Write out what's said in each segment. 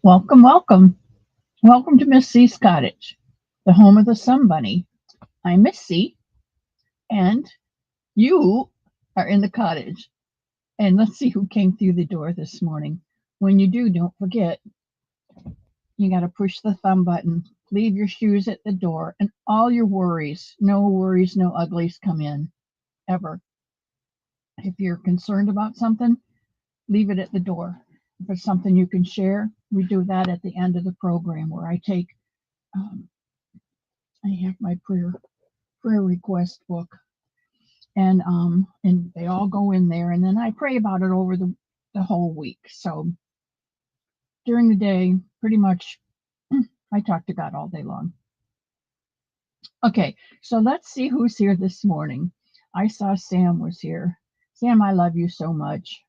Welcome, welcome. Welcome to Miss C's Cottage, the home of the Somebunny. I'm Miss C, and you are in the cottage. And let's see who came through the door this morning. When you do, don't forget, you got to push the thumb button, leave your shoes at the door, and all your worries, no uglies come in, ever. If you're concerned about something, leave it at the door. If it's something you can share, we do that at the end of the program where um, I have my prayer request book, and they all go in there, and then I pray about it over the whole week. So during the day, pretty much, I talk to God all day long. Okay, so let's see who's here this morning. I saw Sam was here. Sam, I love you so much.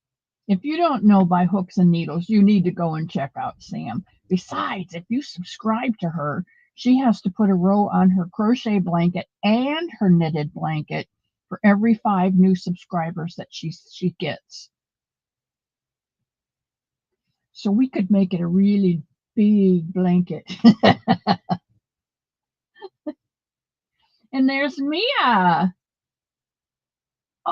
If you don't know by hooks and needles, you need to go and check out Sam. Besides, if you subscribe to her, she has to put a row on her crochet blanket and her knitted blanket for every 5 new subscribers that she gets. So we could make it a really big blanket. And there's Mia.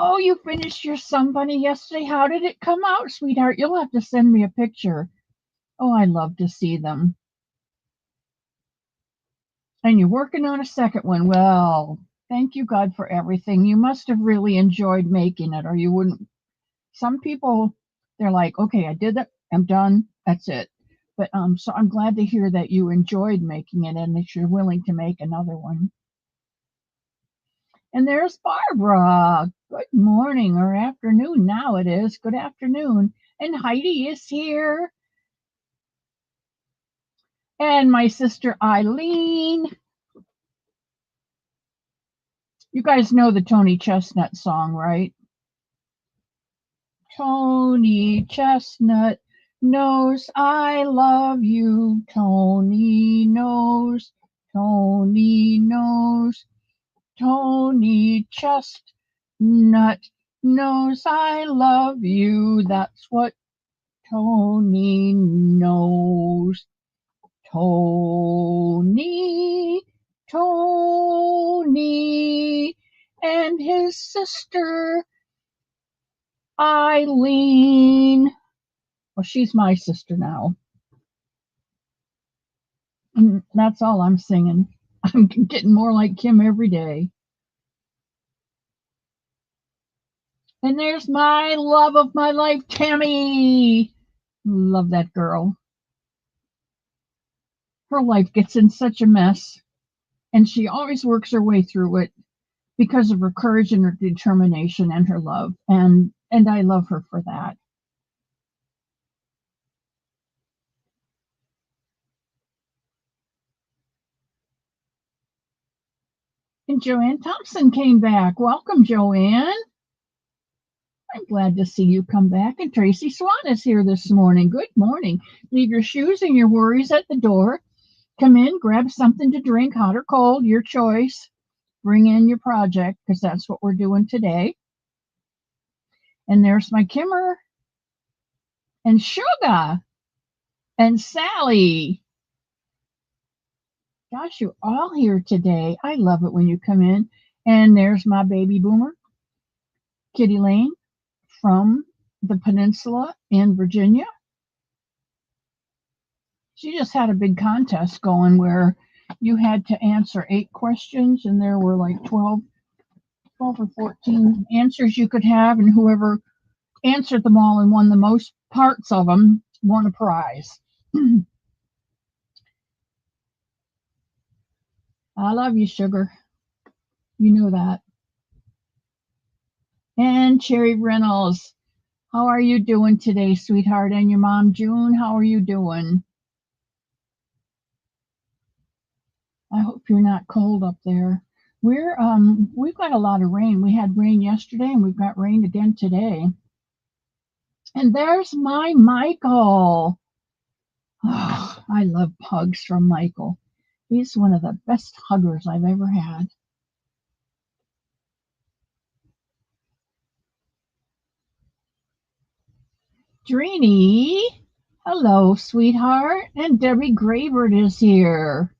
Oh, you finished your Somebunny yesterday. How did it come out, sweetheart? You'll have to send me a picture. Oh, I love to see them. And you're working on a second one. Well, thank you, God, for everything. You must have really enjoyed making it, or you wouldn't. Some people, they're like, okay, I did it. I'm done. That's it. But so I'm glad to hear that you enjoyed making it and that you're willing to make another one. And there's Barbara. Good morning or afternoon. Now it is. Good afternoon. And Heidi is here. And my sister Eileen. You guys know the Tony Chestnut song, right? Tony Chestnut knows I love you. Tony knows. Tony knows. Tony Chestnut knows I love you. That's what Tony knows. Tony, Tony, and his sister Eileen. Well, she's my sister now. And that's all I'm singing. I'm getting more like Kim every day. And there's my love of my life, Tammy. Love that girl. Her life gets in such a mess, and she always works her way through it because of her courage and her determination and her love. And I love her for that. And Joanne Thompson came back. Welcome, Joanne. I'm glad to see you come back. And Tracy Swan is here this morning. Good morning. Leave your shoes and your worries at the door. Come in, grab something to drink, hot or cold, your choice. Bring in your project because that's what we're doing today. And there's my Kimmer and Sugar and Sally. Gosh, you're all here today. I love it when you come in. And there's my baby boomer, Kitty Lane from the peninsula in Virginia. She just had a big contest going where you had to answer 8 questions, and there were like 12 or 14 answers you could have, and whoever answered them all and won the most parts of them won a prize. I love you, Sugar. You know that. And Cherry Reynolds, how are you doing today, sweetheart? And your mom, June, how are you doing? I hope you're not cold up there. We've got a lot of rain. We had rain yesterday and we've got rain again today. And there's my Michael. Oh, I love hugs from Michael. He's one of the best huggers I've ever had. Dreeny, Hello, sweetheart. And Debbie Graybird is here.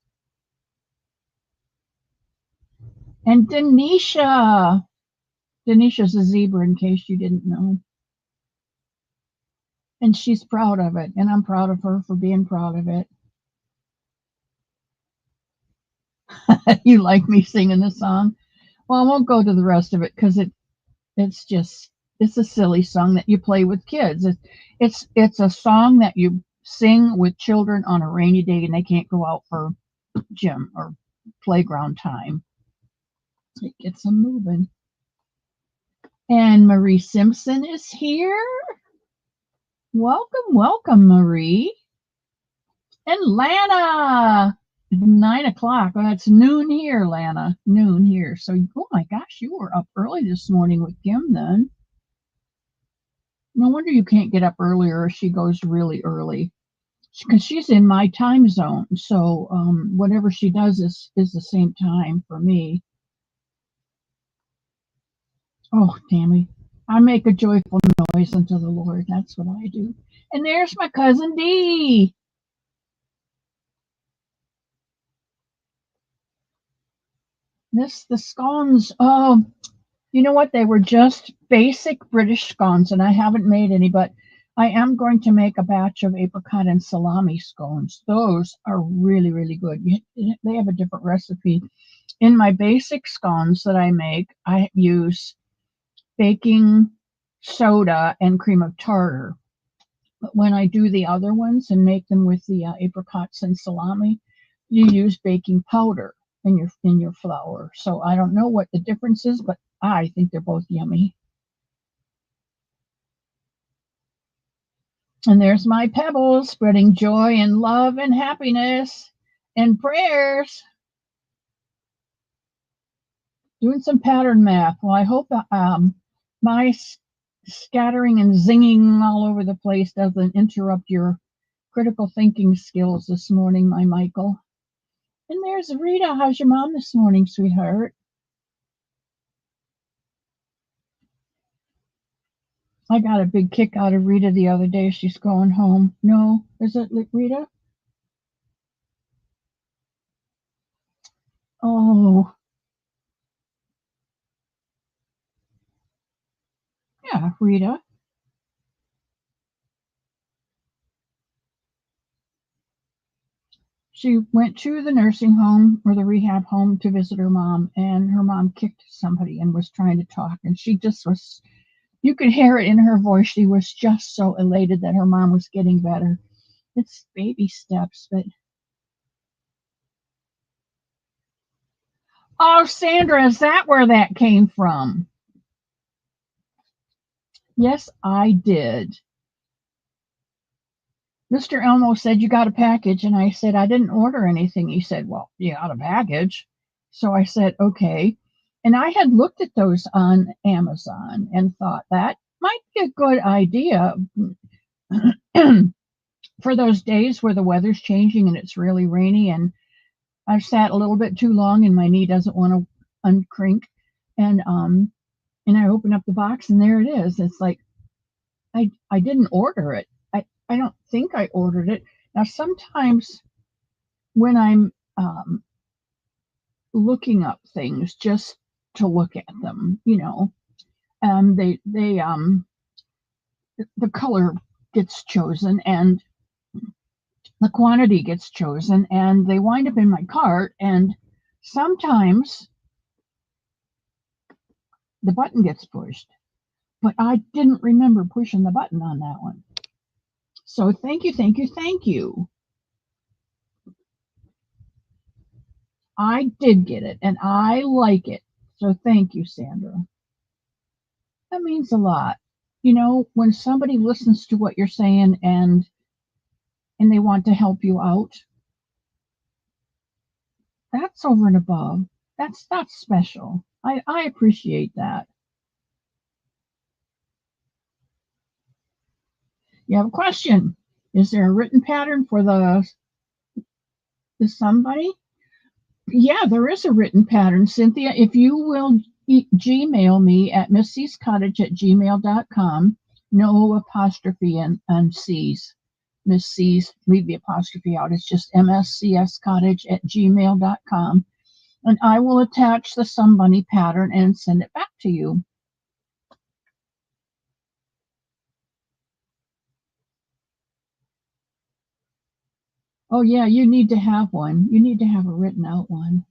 And Denisha. Denisha's a zebra, in case you didn't know. And she's proud of it. And I'm proud of her for being proud of it. You like me singing the song? Well, I won't go to the rest of it because it's a silly song that you play with kids. It's a song that you sing with children on a rainy day and they can't go out for gym or playground time. It gets them moving. And Marie Simpson is here. Welcome, welcome, Marie. And Lana, 9 o'clock. Well, that's noon here, Lana. Noon here. So, oh my gosh, you were up early this morning with Kim then. No wonder you can't get up earlier if she goes really early. Because she's in my time zone. So, whatever she does is the same time for me. Oh, Tammy. I make a joyful noise unto the Lord. That's what I do. And there's my cousin Dee. The scones. Oh, you know what? They were just basic British scones, and I haven't made any, but I am going to make a batch of apricot and salami scones. Those are really, really good. They have a different recipe. In my basic scones that I make, I use baking soda and cream of tartar. But when I do the other ones and make them with the apricots and salami, you use baking powder in your flour. So I don't know what the difference is, but I think they're both yummy. And there's my pebbles spreading joy and love and happiness and prayers. Doing some pattern math. Well, I hope my scattering and zinging all over the place doesn't interrupt your critical thinking skills this morning, my Michael. And there's Rita. How's your mom this morning, sweetheart? I got a big kick out of Rita the other day. She's going home. No, is it Rita? Oh, yeah, Rita. She went to the nursing home or the rehab home to visit her mom, and her mom kicked somebody and was trying to talk. And she just was, you could hear it in her voice. She was just so elated that her mom was getting better. It's baby steps, but. Oh, Sandra, is that where that came from? Yes, I did. Mr. Elmo said, you got a package. And I said, I didn't order anything. He said, well, you got a package. So I said, okay. And I had looked at those on Amazon and thought that might be a good idea for those days where the weather's changing and it's really rainy. And I've sat a little bit too long and my knee doesn't want to uncrinkle. And I open up the box and there it is. It's like, I didn't order it. I don't think I ordered it. Now, sometimes when I'm looking up things just to look at them, they the color gets chosen and the quantity gets chosen, and they wind up in my cart. And sometimes the button gets pushed, but I didn't remember pushing the button on that one. So thank you, thank you, thank you. I did get it, and I like it. So thank you, Sandra. That means a lot. When somebody listens to what you're saying and they want to help you out, that's over and above. That's special. I appreciate that. You have a question. Is there a written pattern for the somebody? Yeah, there is a written pattern, Cynthia. If you will Gmail me at missyscottage@gmail.com, no apostrophe and C's. Miss C's, leave the apostrophe out. It's just mscscottage@gmail.com. And I will attach the Somebunny pattern and send it back to you. Oh, yeah, you need to have one. You need to have a written out one.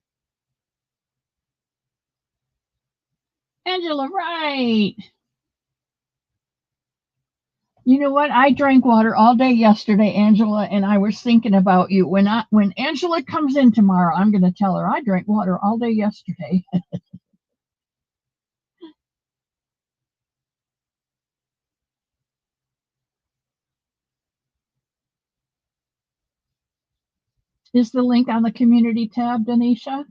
Angela, right. You know what? I drank water all day yesterday, Angela, and I was thinking about you. When Angela comes in tomorrow, I'm going to tell her I drank water all day yesterday. Is the link on the community tab, Denisha?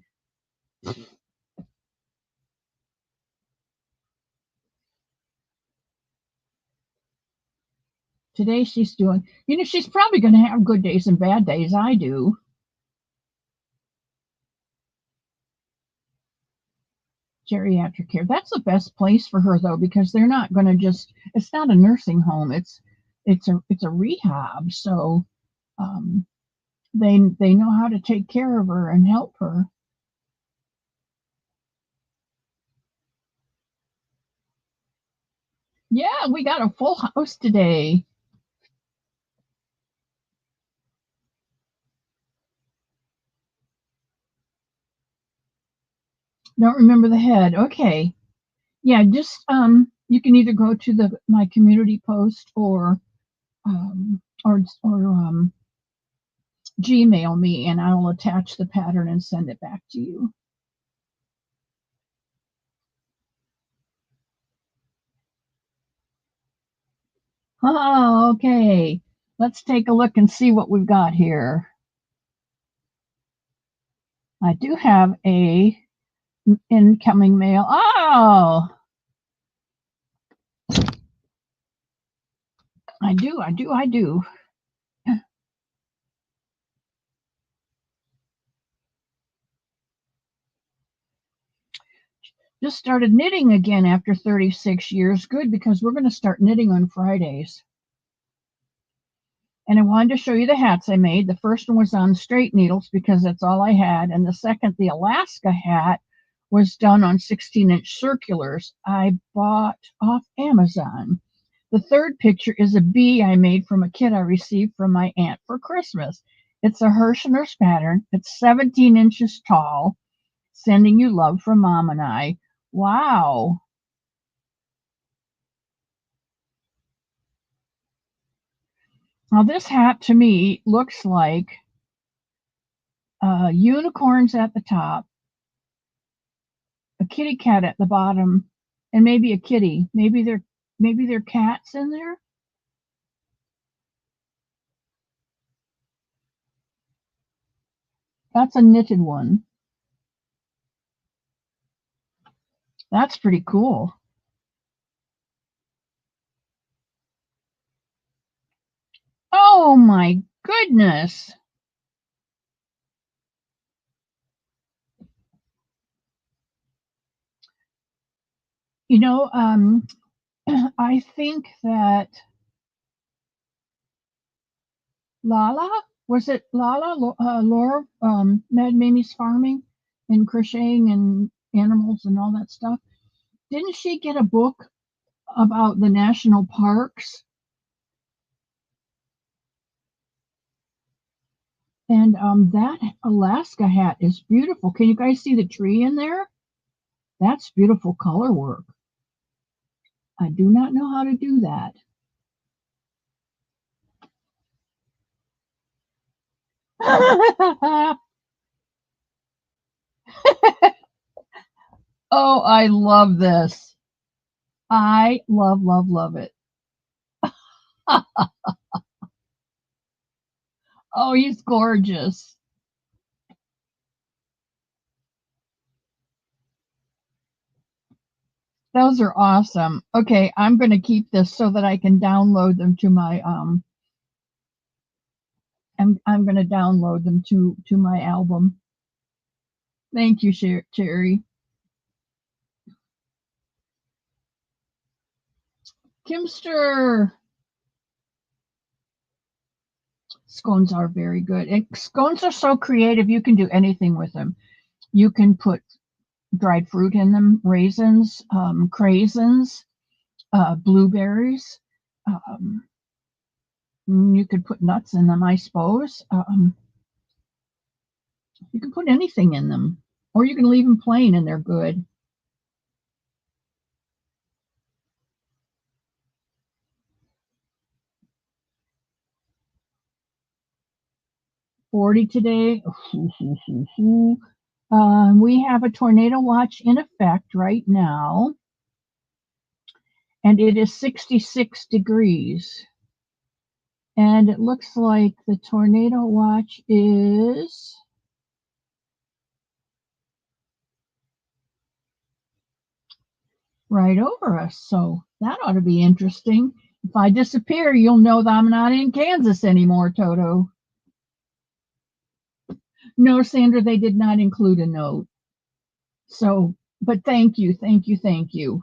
Today she's doing, she's probably going to have good days and bad days. I do. Geriatric care. That's the best place for her though, because they're not going to just. It's not a nursing home. It's a rehab. So um, they know how to take care of her and help her. Yeah, we got a full house today. Don't remember the head. Okay. Yeah, just you can either go to the my community post or Gmail me and I'll attach the pattern and send it back to you. Oh, okay. Let's take a look and see what we've got here. I do have a incoming mail. Oh, I do. Just started knitting again after 36 years. Good, because we're going to start knitting on Fridays. And I wanted to show you the hats I made. The first one was on straight needles because that's all I had. And the second, the Alaska hat, was done on 16-inch circulars I bought off Amazon. The third picture is a bee I made from a kit I received from my aunt for Christmas. It's a Hirschner's pattern. It's 17 inches tall. Sending you love from Mom and I. Wow. Now, this hat to me looks like unicorns at the top, a kitty cat at the bottom, and maybe a kitty. Maybe they're cats in there. That's a knitted one. That's pretty cool. Oh my goodness. You know, I think that Lala, was it Lala, Laura, Mad Mamie's Farming and Crocheting and Animals and all that stuff? Didn't she get a book about the national parks? And that Alaska hat is beautiful. Can you guys see the tree in there? That's beautiful color work. I do not know how to do that. Oh, I love this. I love, love, love it. Oh, he's gorgeous. Those are awesome. Okay, I'm going to keep this so that I can download them to my I'm going to download them to my album. Thank you, Cherry. Kimster. Scones are very good. And scones are so creative. You can do anything with them. You can put dried fruit in them, raisins, craisins, blueberries. Um, you could put nuts in them, I suppose. You can put anything in them, or you can leave them plain and they're good. 40 today. We have a tornado watch in effect right now, and it is 66 degrees. And it looks like the tornado watch is right over us. So that ought to be interesting. If I disappear, you'll know that I'm not in Kansas anymore, Toto. No, Sandra, they did not include a note. So, but thank you, thank you, thank you.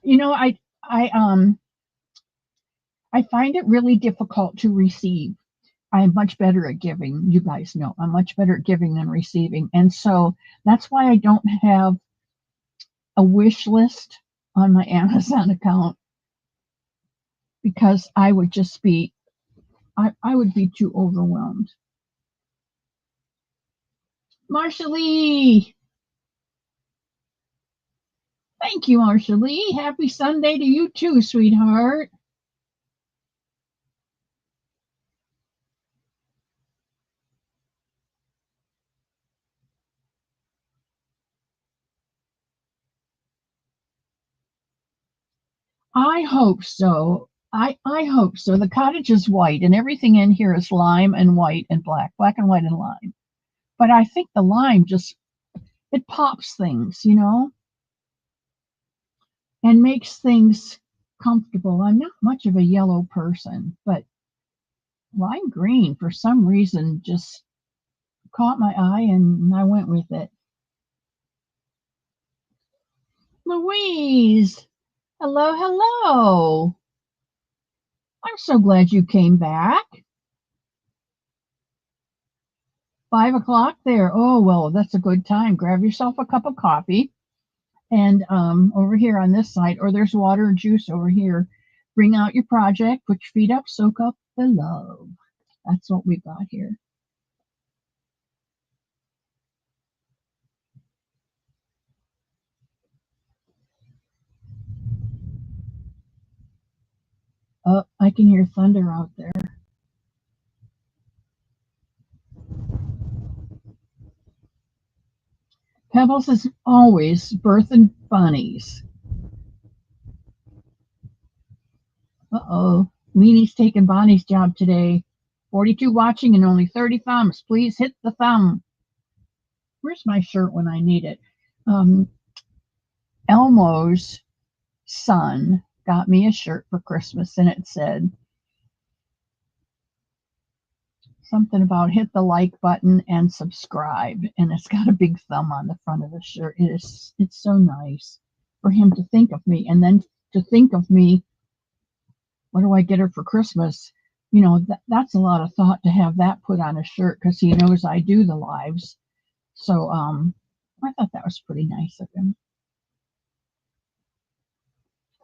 You know, I find it really difficult to receive. I'm much better at giving. You guys know I'm much better at giving than receiving. And so that's why I don't have a wish list on my Amazon account, because I would just be, I would be too overwhelmed. Marsha Lee. Thank you, Marsha Lee. Happy Sunday to you too, sweetheart. I hope so. I hope so. The cottage is white and everything in here is lime and white and black and white and lime. But I think the lime just, it pops things, and makes things comfortable. I'm not much of a yellow person, but lime green for some reason just caught my eye and I went with it. Louise, hello, hello. I'm so glad you came back. 5 o'clock there. Oh, well, that's a good time. Grab yourself a cup of coffee. And over here on this side, or there's water and juice over here. Bring out your project, put your feet up, soak up the love. That's what we got here. Oh, I can hear thunder out there. Pebbles is always birthing bunnies. Uh-oh. Leanie's taking Bonnie's job today. 42 watching and only 30 thumbs. Please hit the thumb. Where's my shirt when I need it? Elmo's son got me a shirt for Christmas, and it said something about hit the like button and subscribe, and it's got a big thumb on the front of the shirt. It's so nice for him to think of me, and then to think of me, what do I get her for Christmas? That's a lot of thought to have that put on a shirt, because he knows I do the lives. So I thought that was pretty nice of him.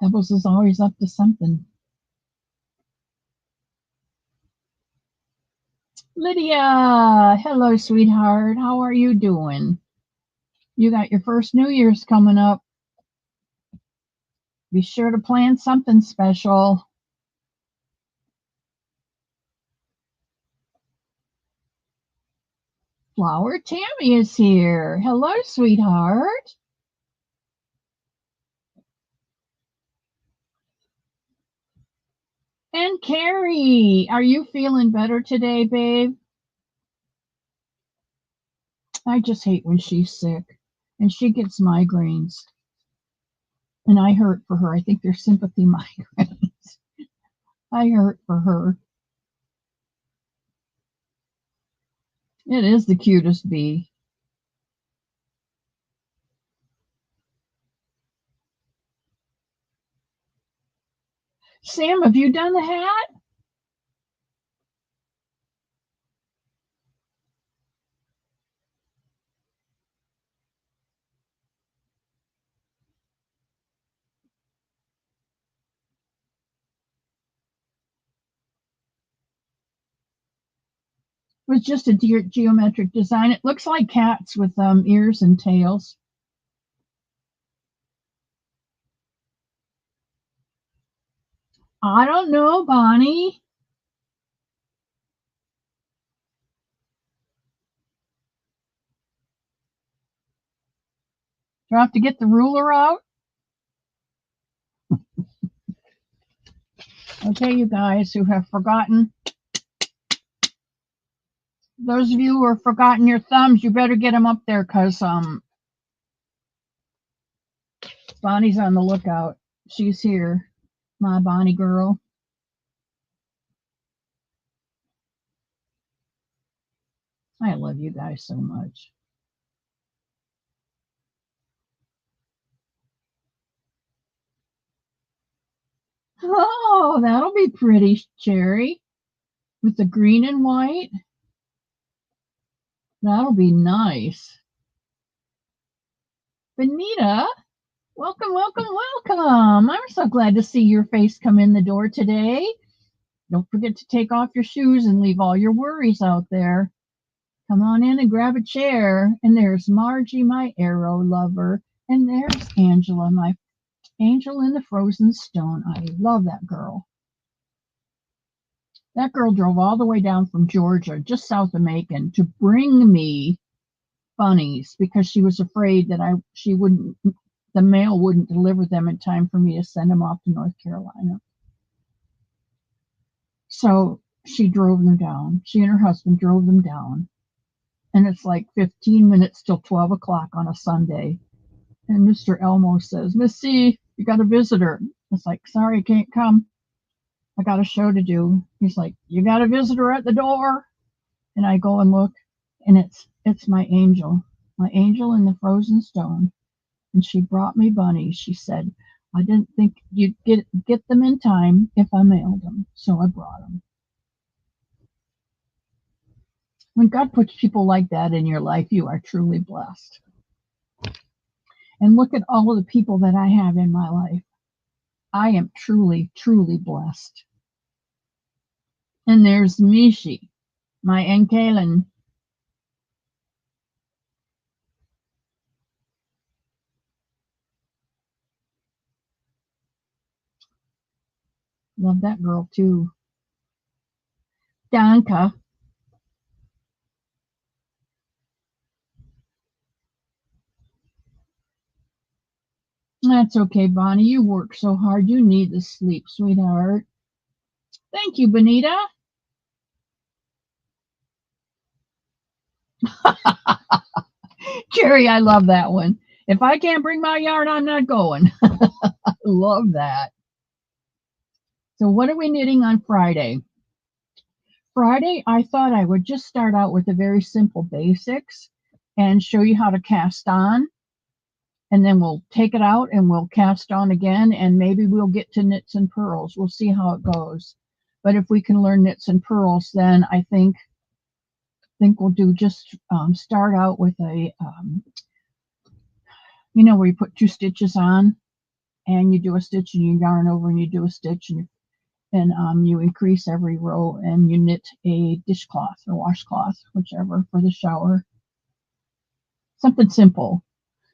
Pebbles is always up to something. Lydia, hello, sweetheart. How are you doing? You got your first New Year's coming up. Be sure to plan something special. Flower Tammy is here. Hello, sweetheart. And Carrie, are you feeling better today, babe? I just hate when she's sick and she gets migraines. And I hurt for her. I think they're sympathy migraines. I hurt for her. It is the cutest bee. Sam, have you done the hat? It was just a geometric design. It looks like cats with ears and tails. I don't know, Bonnie. Do I have to get the ruler out? Okay, you guys who have forgotten, those of you who have forgotten your thumbs, you better get them up there because Bonnie's on the lookout. She's here, my Bonnie girl. I love you guys so much. Oh, that'll be pretty, Cherry, with the green and white. That'll be nice. Benita, welcome, welcome, welcome. I'm so glad to see your face come in the door today. Don't forget to take off your shoes and leave all your worries out there. Come on in and grab a chair. And there's Margie, my arrow lover. And there's Angela, my angel in the frozen stone. I love that girl. That girl drove all the way down from Georgia, just south of Macon, to bring me bunnies because she was afraid that the mail wouldn't deliver them in time for me to send them off to North Carolina. So she drove them down. She and her husband drove them down. And it's like 15 minutes till 12 o'clock on a Sunday. And Mr. Elmo says, Miss C, you got a visitor. It's like, sorry, I can't come. I got a show to do. He's like, you got a visitor at the door? And I go and look, and it's my angel in the frozen stone. And she brought me bunnies. She said, I didn't think you'd get them in time if I mailed them, so I brought them. When God puts people like that in your life, you are truly blessed. And look at all of the people that I have in my life. I am truly, truly blessed. And there's Mishi, my Enkelin. Love that girl too. Danka. That's okay, Bonnie. You work so hard. You need the sleep, sweetheart. Thank you, Benita. Jerry, I love that one. If I can't bring my yarn, I'm not going. I love that. So what are we knitting on Friday? Friday, I thought I would just start out with the very simple basics and show you how to cast on. And then we'll take it out and we'll cast on again. And maybe we'll get to knits and purls. We'll see how it goes. But if we can learn knits and purls, then I think we'll do just start out with a, where you put 2 stitches on and you do a stitch and you yarn over and you do a stitch and you increase every row and you knit a dishcloth or washcloth, whichever, for the shower. Something simple,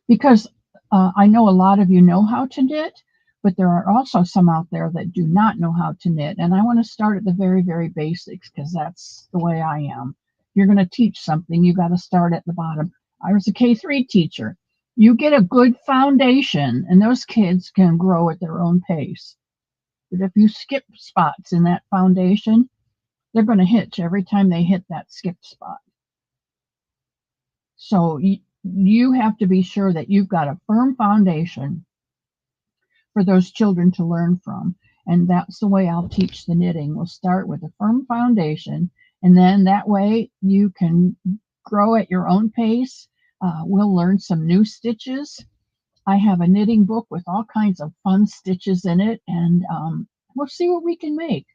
because I know a lot of you know how to knit, but there are also some out there that do not know how to knit. And I want to start at the very, very basics because that's the way I am. You're going to teach something, you got to start at the bottom. I was a K3 teacher. You get a good foundation and those kids can grow at their own pace. But if you skip spots in that foundation, they're going to hitch every time they hit that skip spot. So you have to be sure that you've got a firm foundation for those children to learn from. And that's the way I'll teach the knitting. We'll start with a firm foundation, And then that way you can grow at your own pace. We'll learn some new stitches. I have a knitting book with all kinds of fun stitches in it, and we'll see what we can make.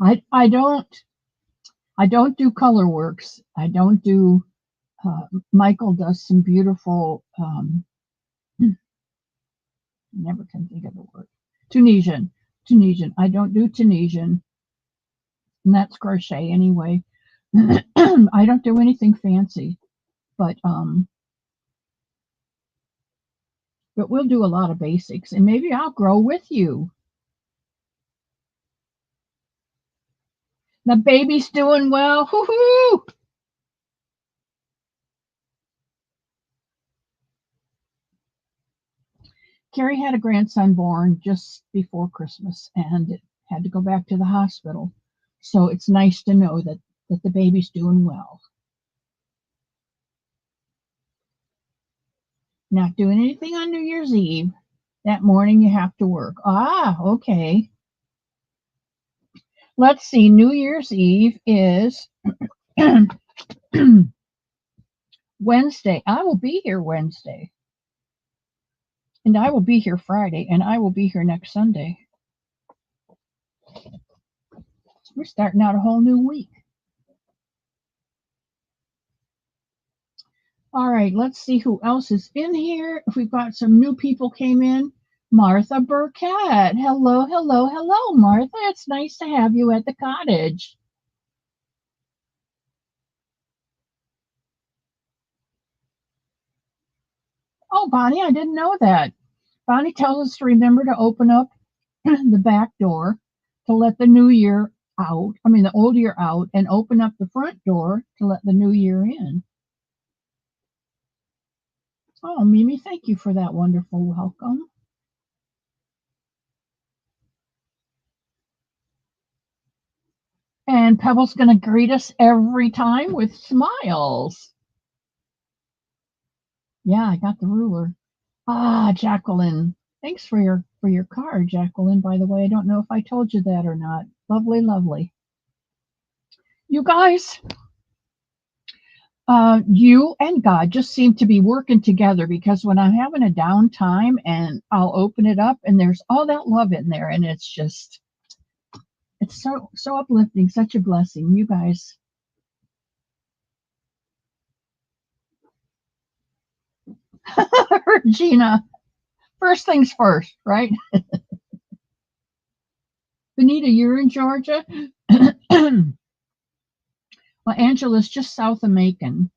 I don't do color works. I don't do. Michael does some beautiful. Never can think of the word. Tunisian. Tunisian. I don't do Tunisian, and that's crochet anyway. I don't do anything fancy, but we'll do a lot of basics, and maybe I'll grow with you. The baby's doing well. Hoo-hoo! Carrie had a grandson born just before Christmas and had to go back to the hospital. So it's nice to know that the baby's doing well. Not doing anything on New Year's Eve. That morning you have to work. Ah, okay. Let's see. New Year's Eve is Wednesday. I will be here Wednesday. And I will be here Friday. And I will be here next Sunday. We're starting out a whole new week. All right, let's see who else is in here. If we've got some new people came in. Martha Burkett. Hello, hello, hello, Martha. It's nice to have you at the cottage. Oh, Bonnie, I didn't know that. Bonnie tells us to remember to open up the back door to let the new year out. I mean, the old year out, and open up the front door to let the new year in. Oh, Mimi, thank you for that wonderful welcome. And Pebble's going to greet us every time with smiles. Yeah, I got the ruler. Ah, Jacqueline. Thanks for your card, Jacqueline. By the way, I don't know if I told you that or not. Lovely, lovely. You guys, you and God just seem to be working together, because when I'm having a downtime and I'll open it up and there's all that love in there, and it's so uplifting, such a blessing. You guys. Regina, first things first, right? Benita, you're in Georgia. Well, Angela's just south of Macon.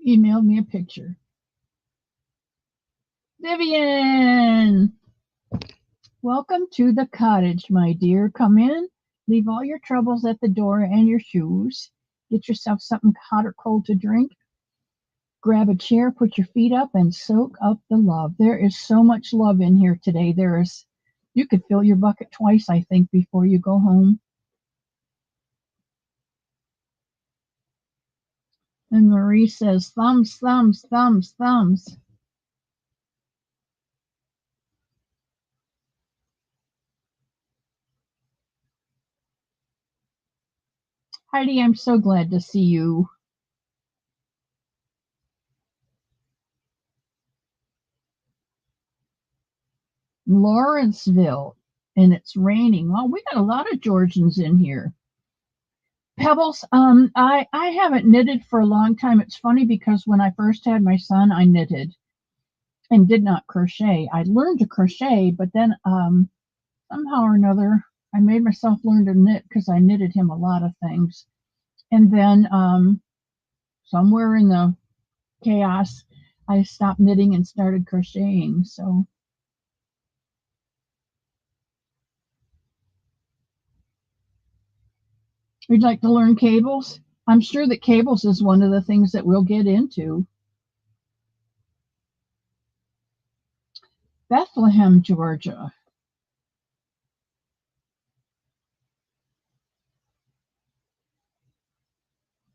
Emailed me a picture. Vivian, welcome to the cottage, my dear. Come in, leave all your troubles at the door and your shoes. Get yourself something hot or cold to drink. Grab a chair, put your feet up, and soak up the love. There is so much love in here today. You could fill your bucket twice, I think, before you go home. And Marie says, thumbs, thumbs, thumbs, thumbs. Heidi, I'm so glad to see you. Lawrenceville, and it's raining. Well, we got a lot of Georgians in here. Pebbles, I haven't knitted for a long time. It's funny because when I first had my son, I knitted and did not crochet. I learned to crochet, but then somehow or another, I made myself learn to knit because I knitted him a lot of things. And then somewhere in the chaos, I stopped knitting and started crocheting. So we'd like to learn cables. I'm sure that cables is one of the things that we'll get into. Bethlehem, Georgia.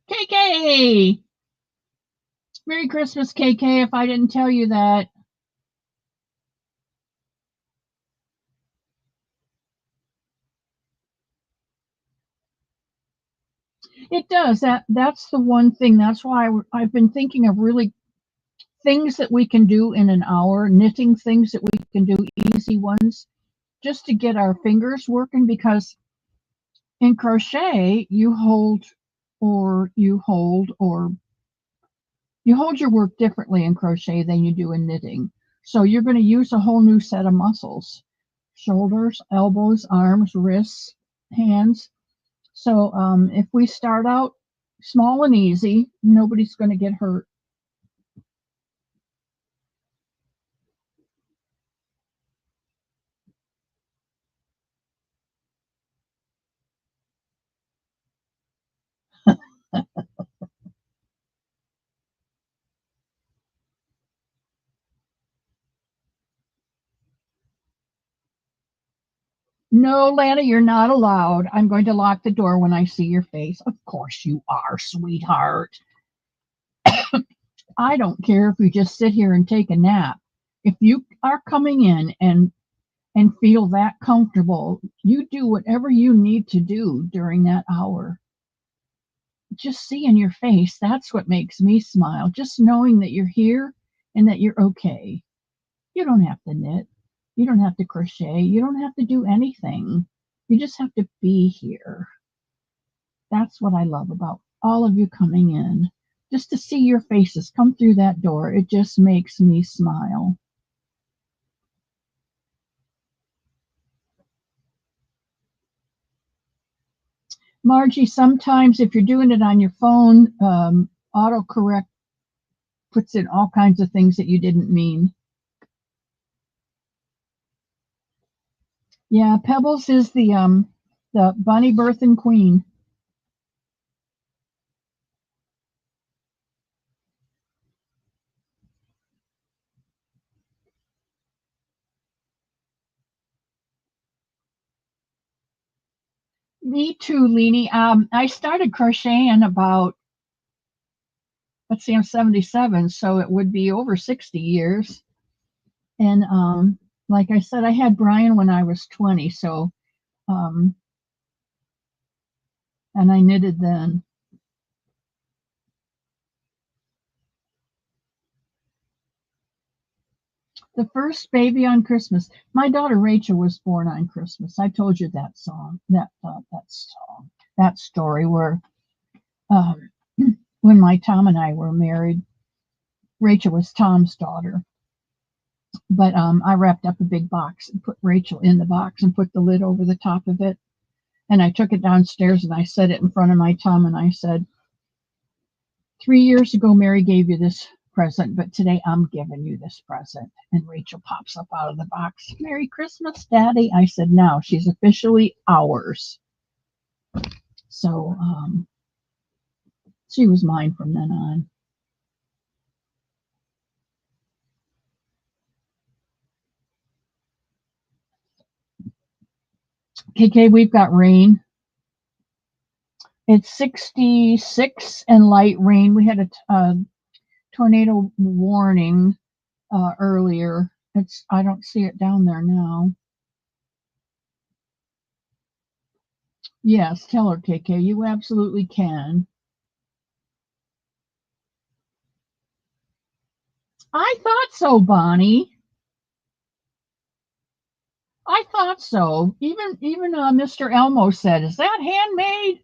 KK! Merry Christmas, KK, if I didn't tell you that. It does. That's the one thing. That's why I've been thinking of really things that we can do in an hour, knitting things that we can do, easy ones, just to get our fingers working. Because in crochet, you hold your work differently in crochet than you do in knitting. So you're going to use a whole new set of muscles: shoulders, elbows, arms, wrists, hands. So if we start out small and easy, nobody's going to get hurt. No, Lana, you're not allowed. I'm going to lock the door when I see your face. Of course you are, sweetheart. I don't care if you just sit here and take a nap. If you are coming in and feel that comfortable, you do whatever you need to do during that hour. Just seeing your face, that's what makes me smile. Just knowing that you're here and that you're okay. You don't have to knit. You don't have to crochet. You don't have to do anything. You just have to be here. That's what I love about all of you coming in. Just to see your faces come through that door, it just makes me smile. Margie, sometimes if you're doing it on your phone, autocorrect puts in all kinds of things that you didn't mean. Yeah, Pebbles is the bunny birthing queen. Me too, Leanie. I started crocheting about, let's see, I'm 77, so it would be over 60 years. And like I said, I had Brian when I was 20, so um, and I knitted then. The first baby on Christmas. My daughter Rachel was born on Christmas. I told you that that story where um, when my Tom and I were married, Rachel was Tom's daughter. But I wrapped up a big box and put Rachel in the box and put the lid over the top of it. And I took it downstairs and I set it in front of my Tom and I said, 3 years ago, Mary gave you this present, but today I'm giving you this present. And Rachel pops up out of the box. Merry Christmas, Daddy. I said, now she's officially ours. So she was mine from then on. KK, we've got rain. It's 66 and light rain. We had a tornado warning earlier. I don't see it down there now. Yes, tell her, KK, you absolutely can. I thought so, Bonnie. I thought so. Even Mr. Elmo said, "Is that handmade?"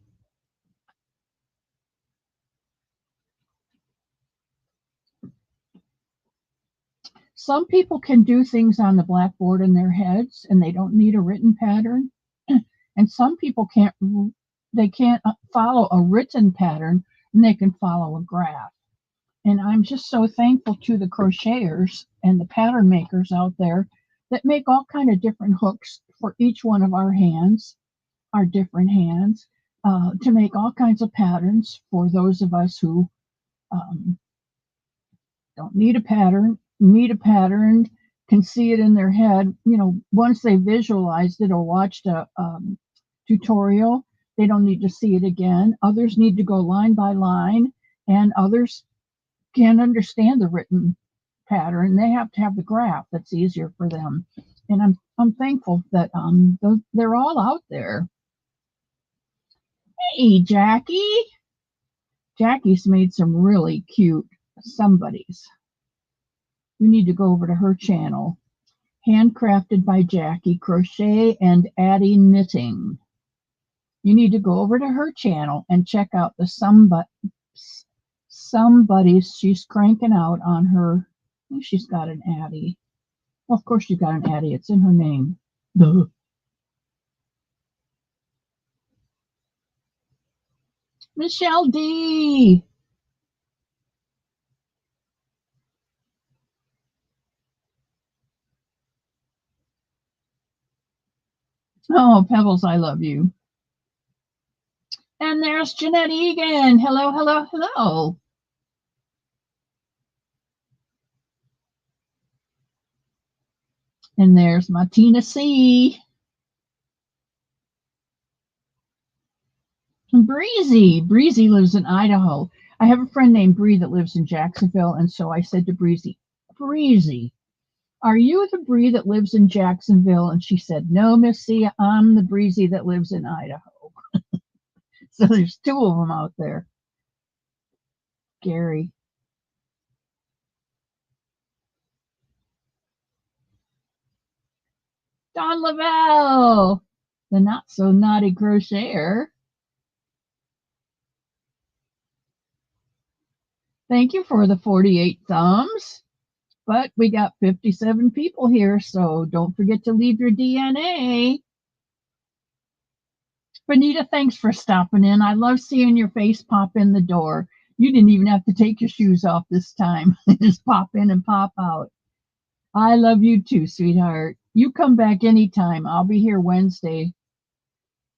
Some people can do things on the blackboard in their heads, and they don't need a written pattern. And some people can't. They can't follow a written pattern, and they can follow a graph. And I'm just so thankful to the crocheters and the pattern makers out there that make all kind of different hooks for each one of our hands, our different hands, to make all kinds of patterns for those of us who um, don't need a pattern, can see it in their head. Once they visualized it or watched a tutorial, they don't need to see it again. Others need to go line by line, and others can't understand the written pattern. They have to have the graph that's easier for them. And I'm thankful that they're all out there. Hey, Jackie. Jackie's made some really cute somebodies. You need to go over to her channel. Handcrafted by Jackie, Crochet and Addie Knitting. You need to go over to her channel and check out the somebodies she's cranking out on her. I think she's got an Addie. Well, of course she's got an Addie. It's in her name. Duh. Michelle D. Oh, Pebbles, I love you. And there's Jeanette Egan. Hello, hello, hello. And there's Martina C. And Breezy. Breezy lives in Idaho. I have a friend named Bree that lives in Jacksonville, and so I said to Breezy, Breezy, are you the Bree that lives in Jacksonville? And she said, no, Missy, I'm the Breezy that lives in Idaho. So there's two of them out there. Gary. Don Lavelle, the not so naughty crocheter. Thank you for the 48 thumbs. But we got 57 people here, so don't forget to leave your DNA. Bonita, thanks for stopping in. I love seeing your face pop in the door. You didn't even have to take your shoes off this time. Just pop in and pop out. I love you too, sweetheart. You come back anytime. I'll be here Wednesday.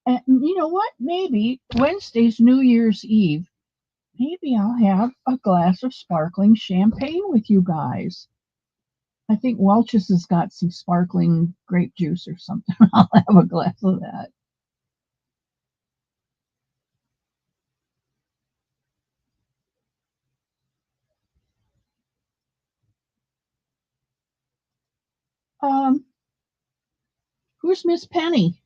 And you know what? Maybe Wednesday's New Year's Eve. Maybe I'll have a glass of sparkling champagne with you guys. I think Welch's has got some sparkling grape juice or something. I'll have a glass of that. Um, who's Miss Penny?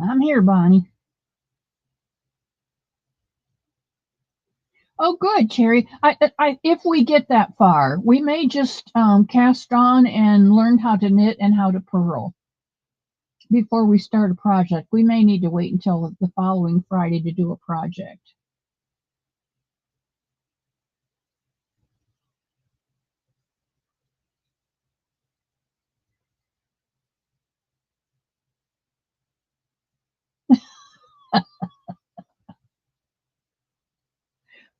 I'm here, Bonnie. Oh, good, Cherry. If we get that far, we may just cast on and learn how to knit and how to purl before we start a project. We may need to wait until the following Friday to do a project.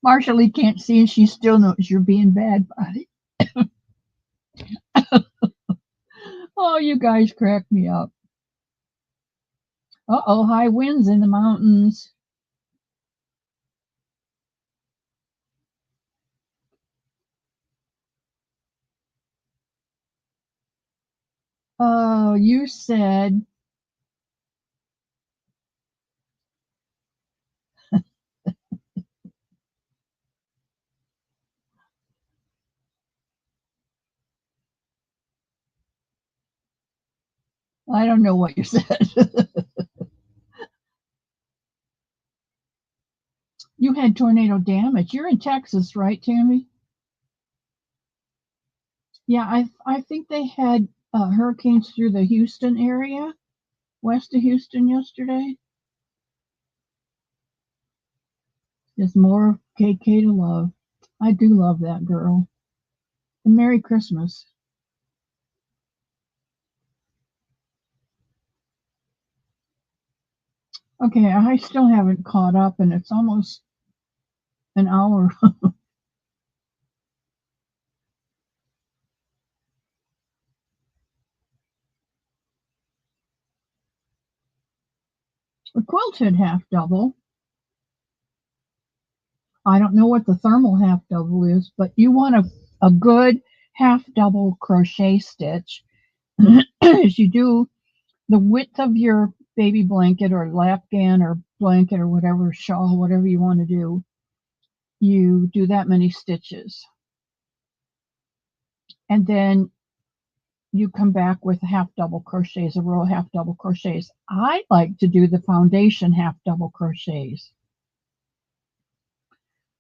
Marshall Lee can't see, and she still knows you're being bad, Bonnie. Oh, you guys crack me up. Uh-oh, high winds in the mountains. Oh, you said, I don't know what you said. You had tornado damage. You're in Texas, right, Tammy? Yeah, I think they had hurricanes through the Houston area, west of Houston yesterday. There's more KK to love. I do love that girl. And Merry Christmas. Okay, I still haven't caught up, and it's almost an hour. The quilted half double. I don't know what the thermal half double is, but you want a good half double crochet stitch is you do the width of your baby blanket or lapgan or blanket or whatever, shawl, whatever you want to do. You do that many stitches. And then you come back with half double crochets, a row of half double crochets. I like to do the foundation half double crochets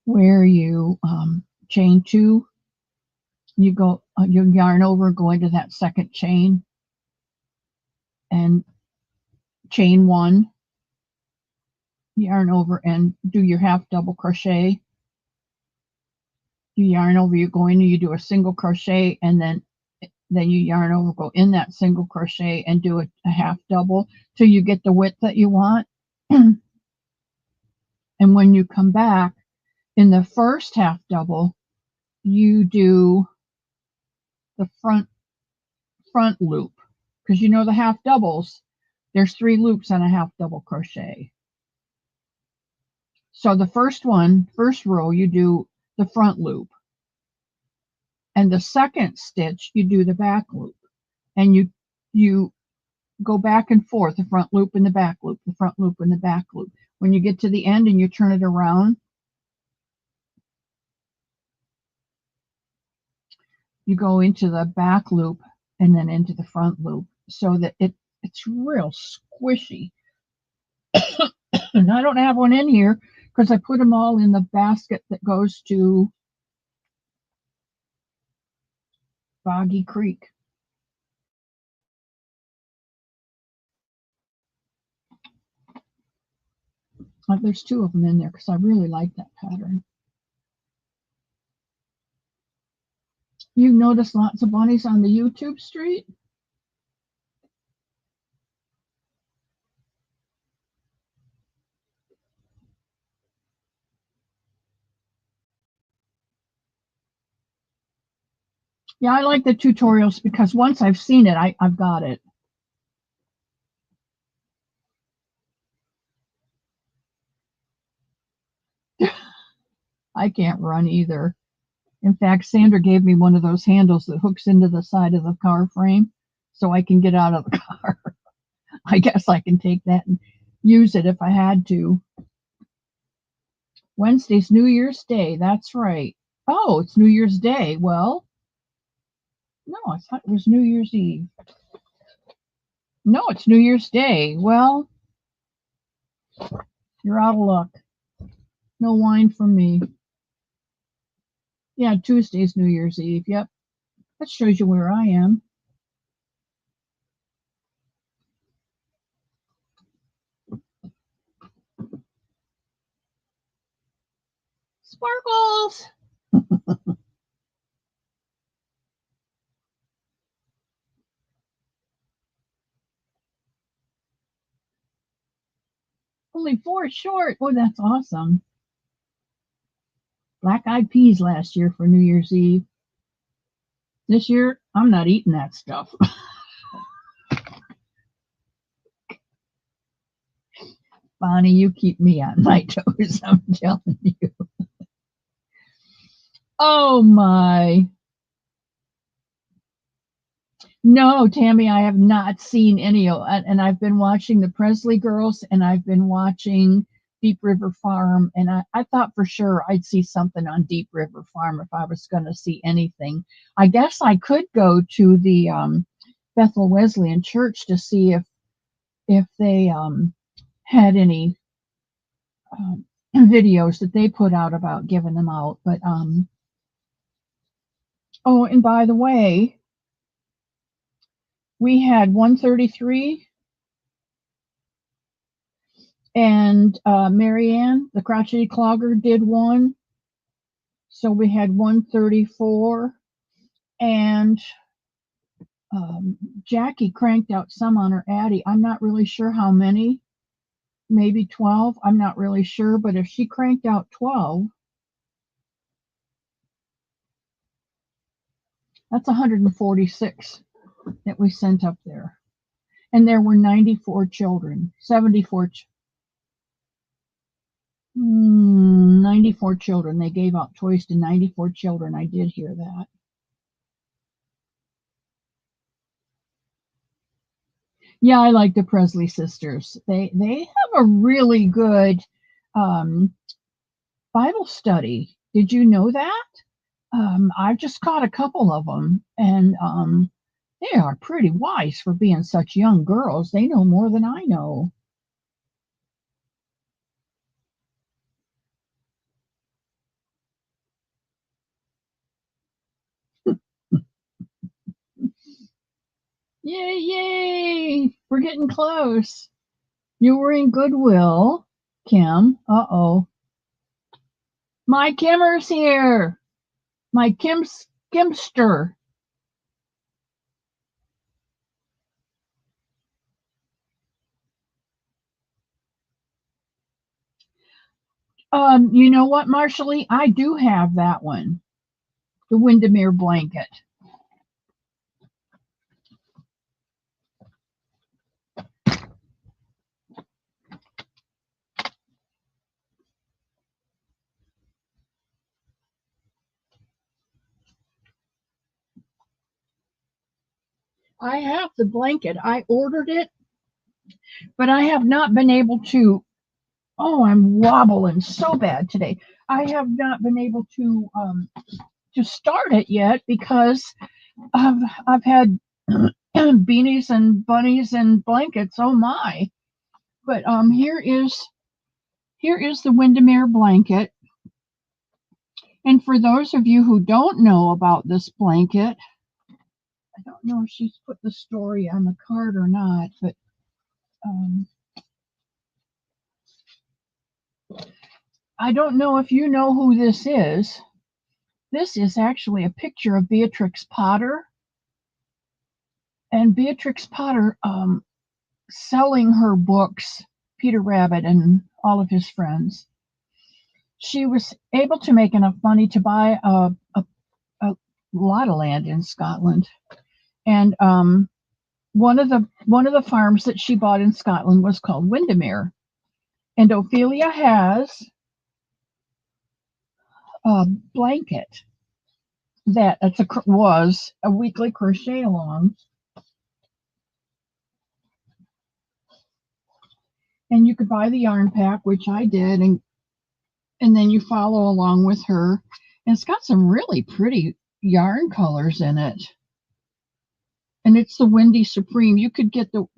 where you chain 2, you go, you yarn over, go into that second chain and chain 1, yarn over and do your half double crochet. You yarn over, you go in and you do a single crochet, and then you yarn over, go in that single crochet and do a half double till you get the width that you want. And when you come back in the first half double, you do the front loop, because you know the half doubles, there's 3 loops on a half double crochet. So the first row, you do the front loop, and the second stitch you do the back loop, and you go back and forth, the front loop and the back loop, the front loop and the back loop. When you get to the end and you turn it around, you go into the back loop and then into the front loop, so that it's real squishy. And I don't have one in here because I put them all in the basket that goes to Boggy Creek. There's 2 of them in there because I really like that pattern. You've noticed lots of bunnies on the YouTube street? Yeah, I like the tutorials because once I've seen it, I've got it. I can't run either. In fact, Sandra gave me one of those handles that hooks into the side of the car frame so I can get out of the car. I guess I can take that and use it if I had to. Wednesday's New Year's Day. That's right. Oh, it's New Year's Day. Well, no, I thought it was New Year's Eve. No, it's New Year's Day. Well, you're out of luck. No wine from me. Yeah, Tuesday's New Year's Eve. Yep. That shows you where I am. Sparkles! Only 4 short. Oh, that's awesome. Black eyed peas last year for New Year's Eve. This year, I'm not eating that stuff. Bonnie, you keep me on my toes, I'm telling you. Oh, my. No, Tammy, I have not seen any. And I've been watching the Presley Girls, and I've been watching Deep River Farm, and I thought for sure I'd see something on Deep River Farm if I was going to see anything. I guess I could go to the Bethel Wesleyan Church to see if they had any videos that they put out about giving them out. But oh, and by the way, we had 133. And Marianne, the crotchety clogger, did one. So we had 134. And Jackie cranked out some on her Addie. I'm not really sure how many. Maybe 12. I'm not really sure. But if she cranked out 12, that's 146 that we sent up there. And there were 94 children, 94 children. They gave out toys to 94 children. I did hear that. Yeah, I like the Presley sisters. They have a really good um, Bible study. Did you know that? I've just caught a couple of them, and they are pretty wise for being such young girls. They know more than I know. Yay, yay! We're getting close. You were in Goodwill, Kim. Uh-oh. My Kimmer's here. My Kimster. You know what, Marshally? I do have that one. The Windermere blanket. I have the blanket. I ordered it, but I have not been able to. Oh, I'm wobbling so bad today. I have not been able to start it yet because I've I've had beanies and bunnies and blankets. Oh my! But here is the Windermere blanket. And for those of you who don't know about this blanket, I don't know if she's put the story on the card or not, but um, I don't know if you know who this is. This is actually a picture of Beatrix Potter, and Beatrix Potter selling her books, Peter Rabbit and all of his friends. She was able to make enough money to buy a lot of land in Scotland, and one of the farms that she bought in Scotland was called Windermere. And Ophelia has a blanket that was a weekly crochet along, and you could buy the yarn pack, which I did, and then you follow along with her. And it's got some really pretty yarn colors in it. And it's the Windy Supreme. You could get the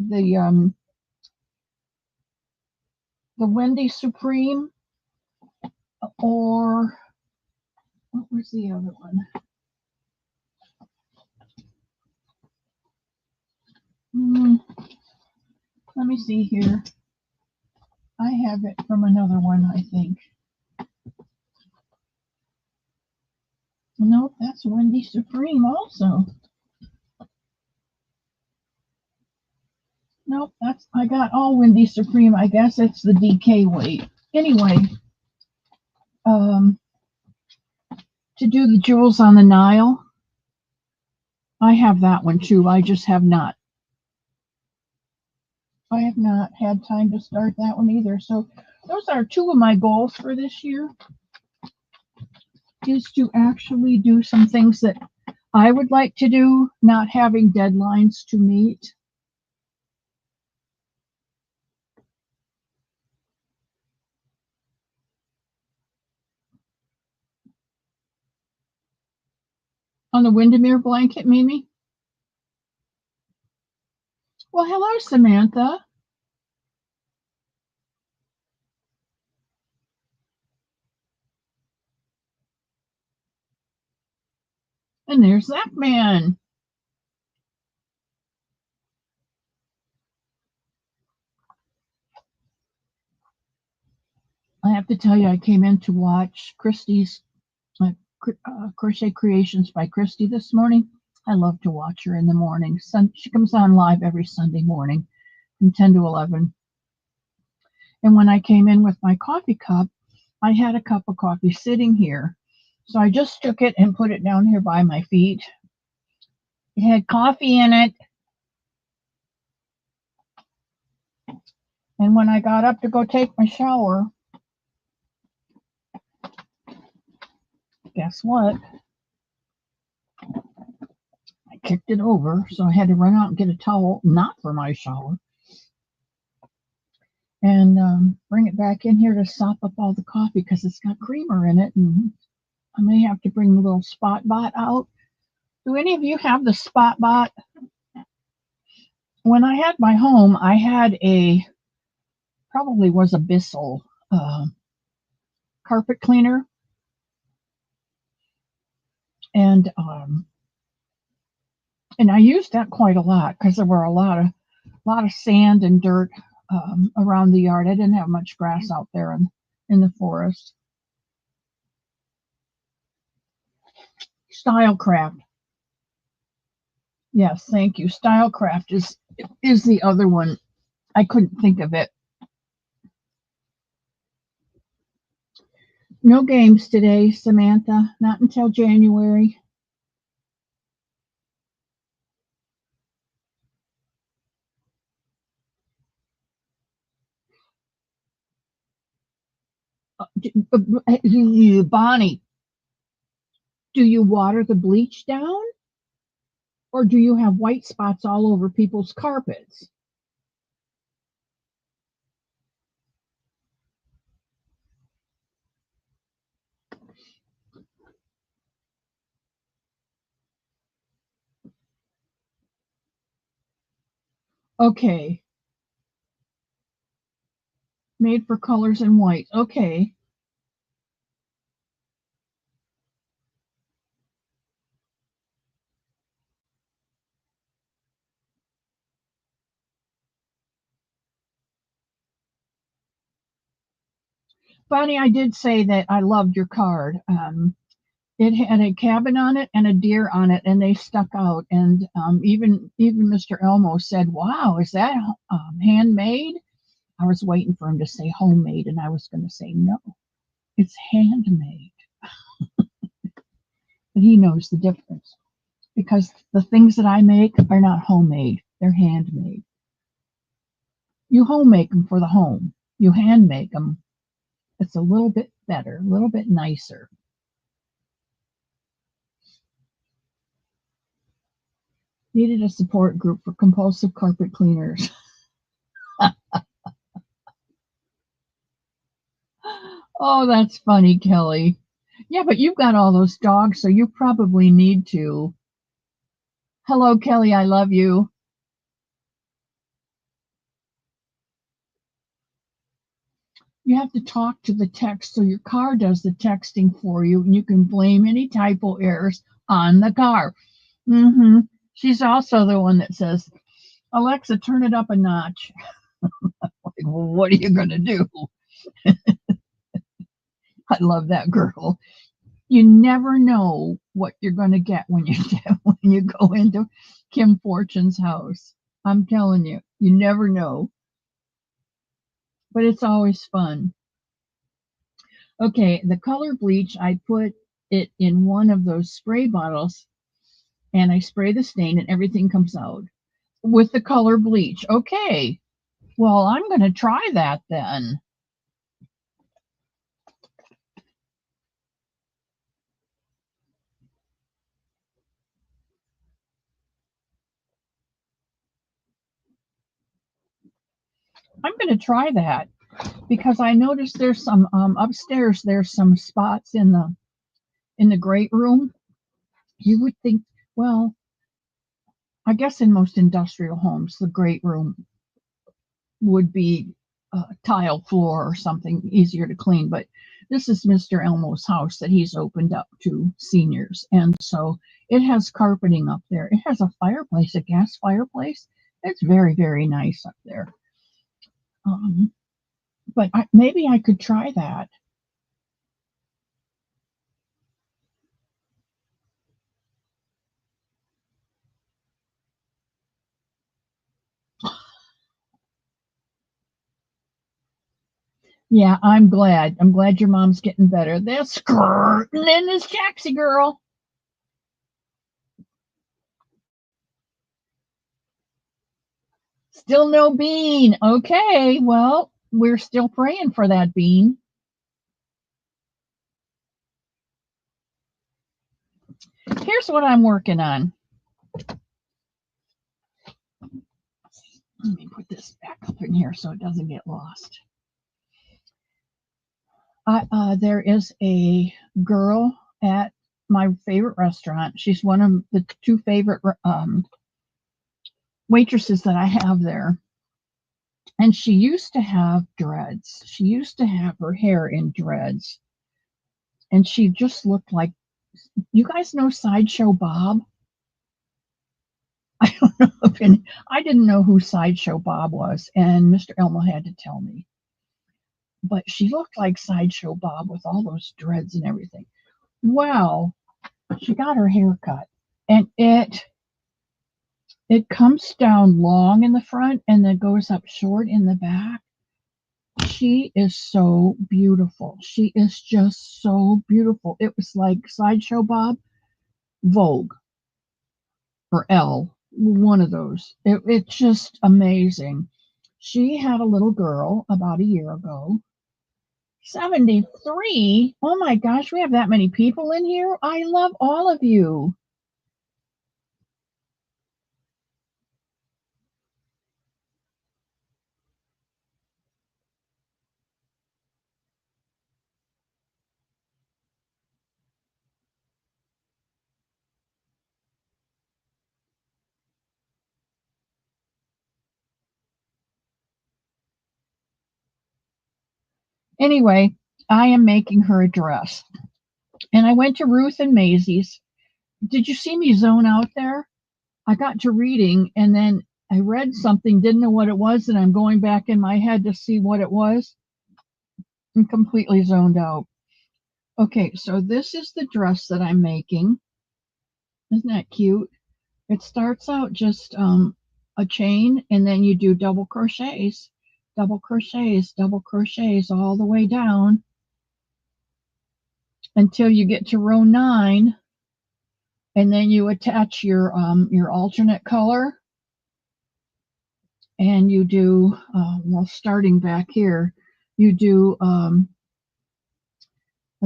Windy Supreme, or what was the other one? Hmm, let me see here. I have it from another one, I think. Nope, that's Windy Supreme also. Nope, I got all Windy Supreme. I guess it's the DK weight. Anyway, um, to do the Jewels on the Nile, I have that one too. I just have not. I have not had time to start that one either. So those are two of my goals for this year, is to actually do some things that I would like to do, not having deadlines to meet. On the Windermere blanket, Mimi? Well, hello, Samantha. And there's that man. I have to tell you, I came in to watch Christy's Crochet Creations by Christy this morning. I love to watch her in the morning. She comes on live every Sunday morning from 10 to 11. And when I came in with my coffee cup, I had a cup of coffee sitting here. So I just took it and put it down here by my feet. It had coffee in it. And when I got up to go take my shower, guess what? I kicked it over, so I had to run out and get a towel, not for my shower, and bring it back in here to sop up all the coffee because it's got creamer in it, and I may have to bring the little spot bot out. Do any of you have the spot bot? When I had my home, I had probably was a Bissell carpet cleaner, and I used that quite a lot because there were a lot of sand and dirt around the yard. I didn't have much grass out there in the forest. Stylecraft. Yes, thank you. Stylecraft is the other one. I couldn't think of it. No games today, Samantha. Not until January. Bonnie, do you water the bleach down? Or do you have white spots all over people's carpets? Okay. Made for colors and white. Okay. Bonnie, I did say that I loved your card. It had a cabin on it and a deer on it, and they stuck out. And even Mr. Elmo said, "Wow, is that handmade?" I was waiting for him to say homemade, and I was going to say no, it's handmade. But he knows the difference because the things that I make are not homemade; they're handmade. You home make them for the home. You hand make them. It's a little bit better, a little bit nicer. Needed a support group for compulsive carpet cleaners. Oh, that's funny, Kelly. Yeah, but you've got all those dogs, so you probably need to. Hello, Kelly, I love you. You have to talk to the text, so your car does the texting for you, and you can blame any typo errors on the car. She's also the one that says, Alexa, turn it up a notch. Like, well, what are you going to do? I love that girl. You never know what you're going to get when you go into Kim Fortune's house. I'm telling you, you never know. But it's always fun. Okay, the color bleach, I put it in one of those spray bottles, and I spray the stain and everything comes out with the color bleach. Okay, well, I'm going to try that then. I'm going to try that because I noticed there's some upstairs. There's some spots in the great room. You would think, well, I guess in most industrial homes, the great room would be tile floor or something easier to clean. But this is Mr. Elmo's house that he's opened up to seniors, and so it has carpeting up there. It has a fireplace, a gas fireplace. It's very, very nice up there. But maybe I could try that. Yeah, I'm glad. I'm glad your mom's getting better. They're skirting in this taxi girl. Still no bean. Okay, well, we're still praying for that bean. Here's what I'm working on. Let me put this back up in here so it doesn't get lost. There is a girl at my favorite restaurant. She's one of the two favorite waitresses that I have there. And she used to have dreads. She used to have her hair in dreads. And she just looked like, you guys know Sideshow Bob? I don't know if I didn't know who Sideshow Bob was, and Mr. Elmo had to tell me. But she looked like Sideshow Bob with all those dreads and everything. Wow, she got her hair cut, and it comes down long in the front and then goes up short in the back. She is so beautiful. She is just so beautiful. It was like Sideshow Bob, Vogue, or Elle, one of those. It's just amazing. She had a little girl about a year ago. 73? Oh my gosh, we have that many people in here. I love all of you. Anyway, I am making her a dress. And I went to Ruth and Maisie's. Did you see me zone out there? I got to reading and then I read something, didn't know what it was, and I'm going back in my head to see what it was and completely zoned out. Okay, so this is the dress that I'm making. Isn't that cute? It starts out just a chain, and then you do double crochets, double crochets, double crochets all the way down until you get to row 9, and then you attach your alternate color, and you do well, starting back here, you do a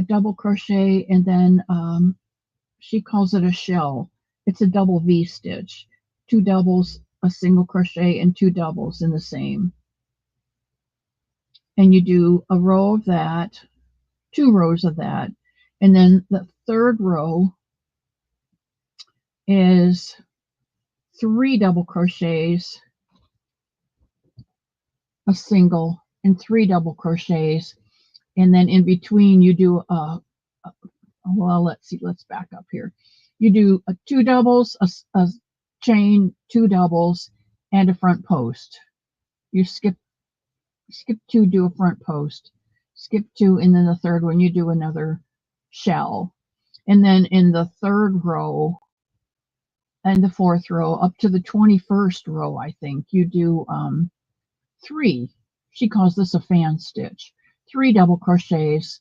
double crochet, and then she calls it a shell. It's a double V stitch, 2 doubles, a single crochet, and 2 doubles in the same. And you do a row of that, 2 rows of that, and then the third row is 3 double crochets, a single, and 3 double crochets, and then in between you do well, let's see, let's back up here. You do 2 doubles, a chain, 2 doubles, and a front post. You skip 2, do a front post, skip 2, and then the third one you do another shell. And then in the third row and the fourth row up to the 21st row, I think, you do 3. She calls this a fan stitch. 3 double crochets,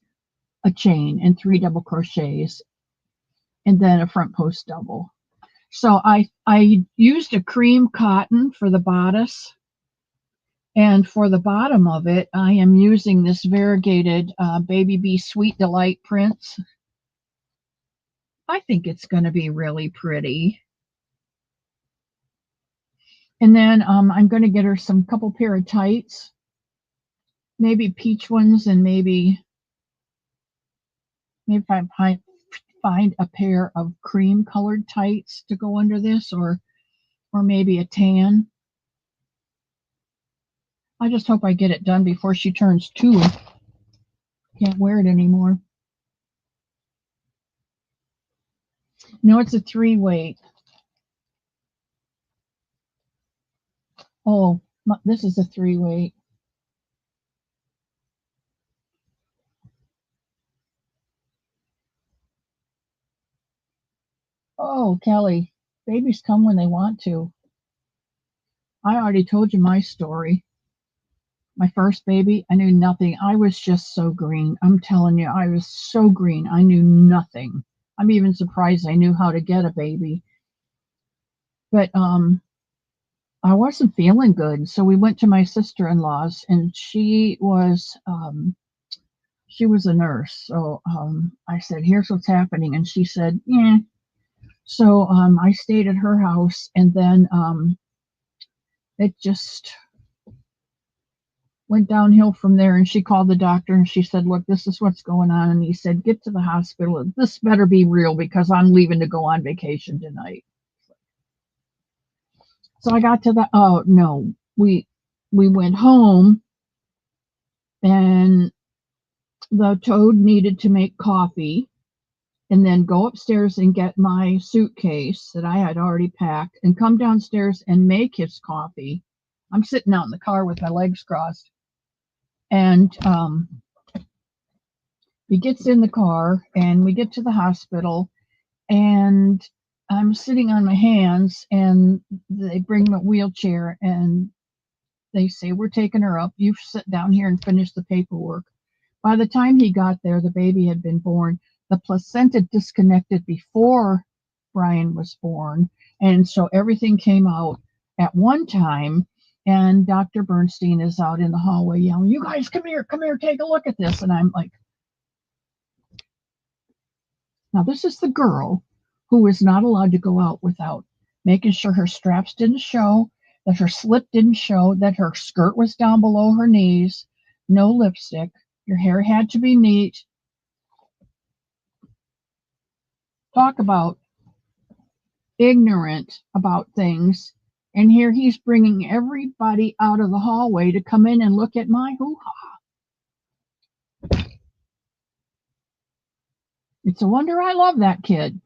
a chain, and 3 double crochets, and then a front post double. So I used a cream cotton for the bodice, and for the bottom of it, I am using this variegated Baby Bee Sweet Delight prints. I think it's going to be really pretty. And then I'm going to get her some couple pair of tights, maybe peach ones, and maybe if I find a pair of cream colored tights to go under this, or maybe a tan. I just hope I get it done before she turns 2. Can't wear it anymore. No, it's a 3 weight. Oh, this is a 3 weight. Oh, Kelly, babies come when they want to. I already told you my story. My first baby, I knew nothing. I was just so green. I'm telling you, I was so green. I knew nothing. I'm even surprised I knew how to get a baby. But I wasn't feeling good, so we went to my sister-in-law's, and she was a nurse. So I said, "Here's what's happening," and she said, "Yeah." So I stayed at her house, and then it just went downhill from there. And she called the doctor and she said, look, this is what's going on. And he said, get to the hospital. This better be real because I'm leaving to go on vacation tonight. So I got to the, oh no, we went home and the toad needed to make coffee and then go upstairs and get my suitcase that I had already packed and come downstairs and make his coffee. I'm sitting out in the car with my legs crossed. And he gets in the car and we get to the hospital and I'm sitting on my hands and they bring the wheelchair and they say, we're taking her up. You sit down here and finish the paperwork. By the time he got there, the baby had been born. The placenta disconnected before Brian was born. And so everything came out at one time. And Dr. Bernstein is out in the hallway yelling, you guys, come here, take a look at this. And I'm like, now this is the girl who is not allowed to go out without making sure her straps didn't show, that her slip didn't show, that her skirt was down below her knees, no lipstick, your hair had to be neat. Talk about ignorant about things. And here he's bringing everybody out of the hallway to come in and look at my hoo-ha. It's a wonder I love that kid.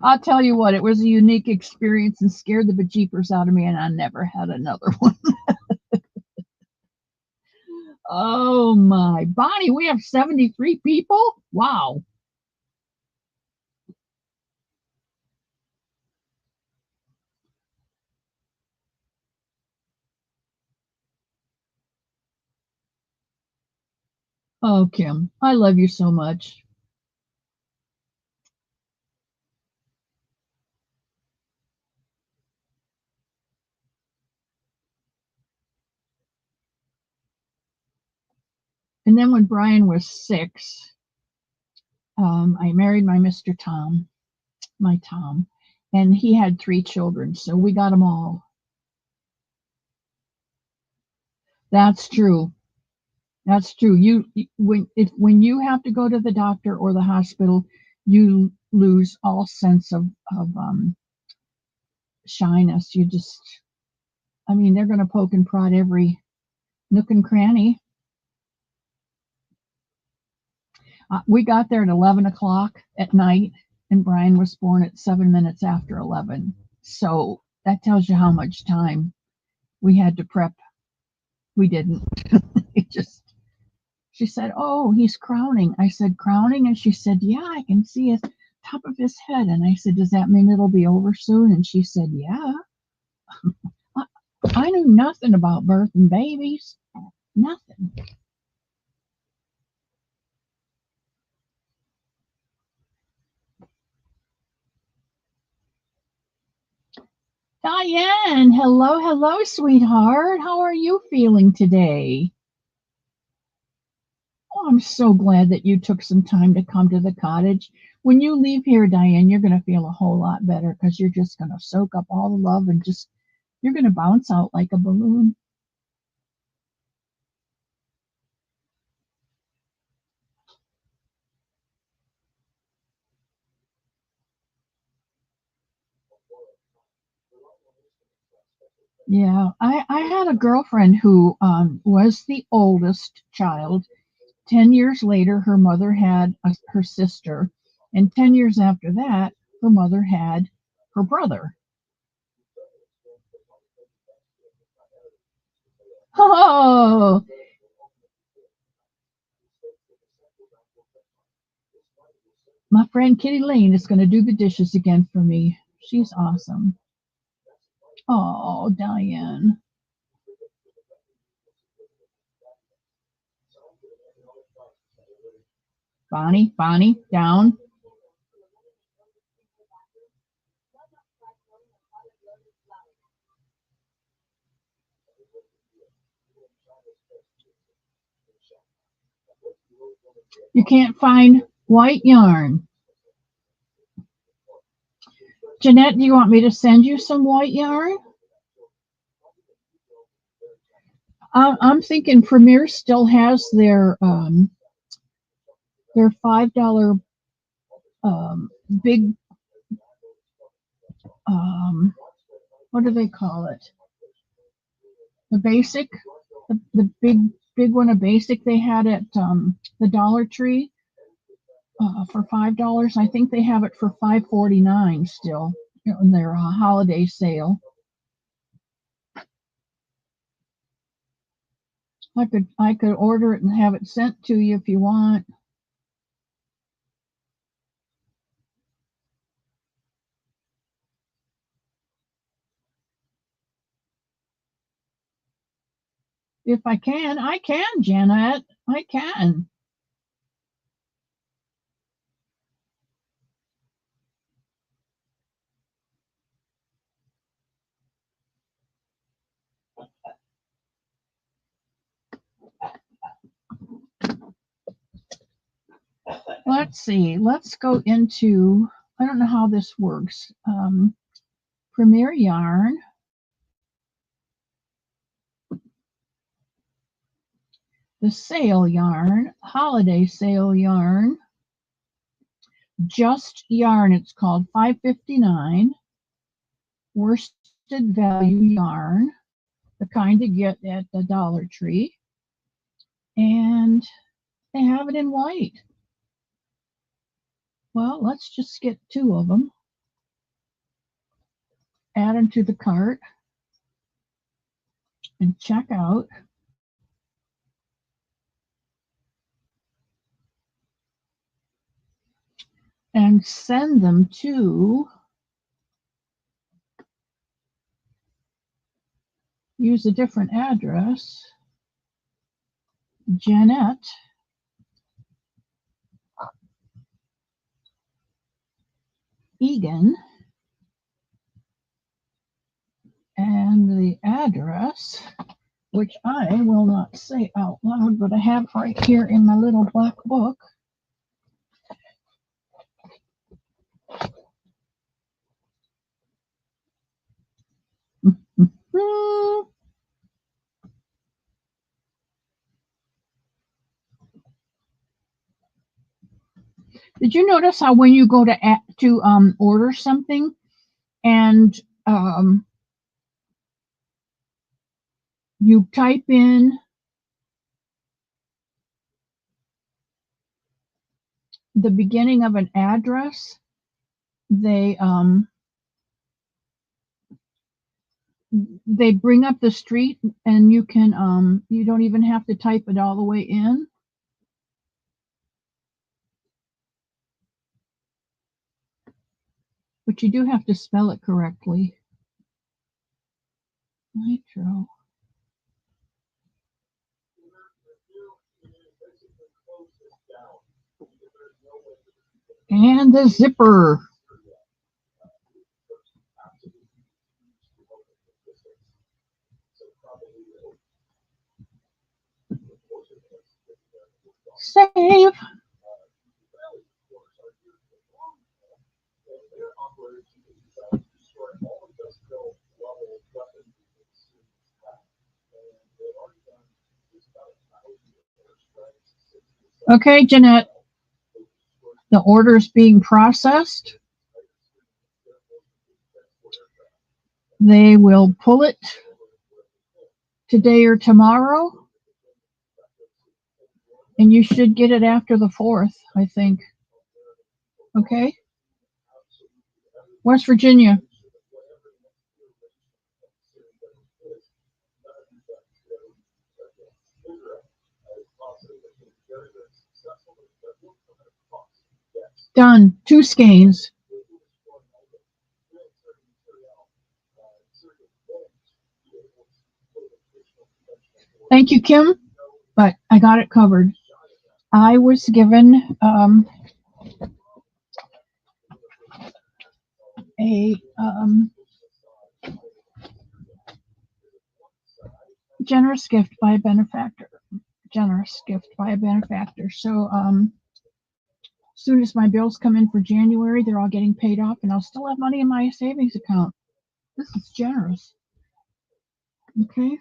I'll tell you what, it was a unique experience and scared the bejeepers out of me, and I never had another one. Oh my, Bonnie, we have 73 people? Wow. Oh, Kim, I love you so much. And then when Brian was 6, I married my Mr. Tom, my Tom, and he had 3 children, so we got them all. That's true. That's true. When you have to go to the doctor or the hospital, you lose all sense of shyness. You just, I mean, they're going to poke and prod every nook and cranny. We got there at 11 o'clock at night, and Brian was born at 7 minutes after 11. So that tells you how much time we had to prep. We didn't. It just, she said, oh, he's crowning. I said, crowning? And she said, yeah, I can see his top of his head. And I said, does that mean it'll be over soon? And she said, yeah. I knew nothing about birth and babies. Nothing. Diane, hello, sweetheart. How are you feeling today? Oh, I'm so glad that you took some time to come to the cottage. When you leave here, Diane, you're going to feel a whole lot better because you're just going to soak up all the love and just, you're going to bounce out like a balloon. Yeah, I had a girlfriend who was the oldest child. 10 years later, her mother had her sister. And 10 years after that, her mother had her brother. Oh, my friend Kitty Lane is going to do the dishes again for me. She's awesome. Oh, Diane. Bonnie, down. You can't find white yarn. Jeanette, do you want me to send you some white yarn? I'm thinking Premier still has their $5 big what do they call it? The basic, the big one, a basic they had at the Dollar Tree for $5. I think they have it for $5.49 still in their holiday sale. I could order it and have it sent to you if you want. If I can, Janet. I can. Let's see. Let's go into, I don't know how this works. Premier Yarn. The sale yarn, holiday sale yarn, just yarn. It's called $5.59. Worsted value yarn, the kind you get at the Dollar Tree, and they have it in white. Well, let's just get 2 of them. Add them to the cart and check out. And send them to, use a different address, Jeanette Egan, and the address, which I will not say out loud, but I have right here in my little black book. Did you notice how when you go to order something and you type in the beginning of an address, they bring up the street, and you can you don't even have to type it all the way in. But you do have to spell it correctly. Nitro. And the zipper. Save. Okay, Jeanette, the order is being processed. They will pull it today or tomorrow, and you should get it after the 4th, I think. Okay? West Virginia. Done. 2 skeins. Thank you, Kim, but I got it covered. I was given a generous gift by a benefactor. So soon as my bills come in for January, they're all getting paid off, and I'll still have money in my savings account. This is generous. Okay.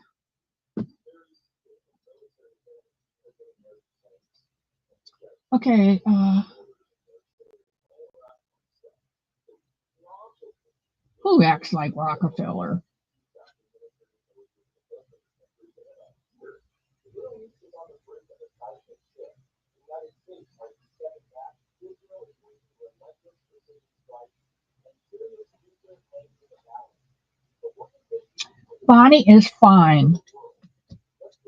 Okay. Who acts like Rockefeller? Bonnie is fine.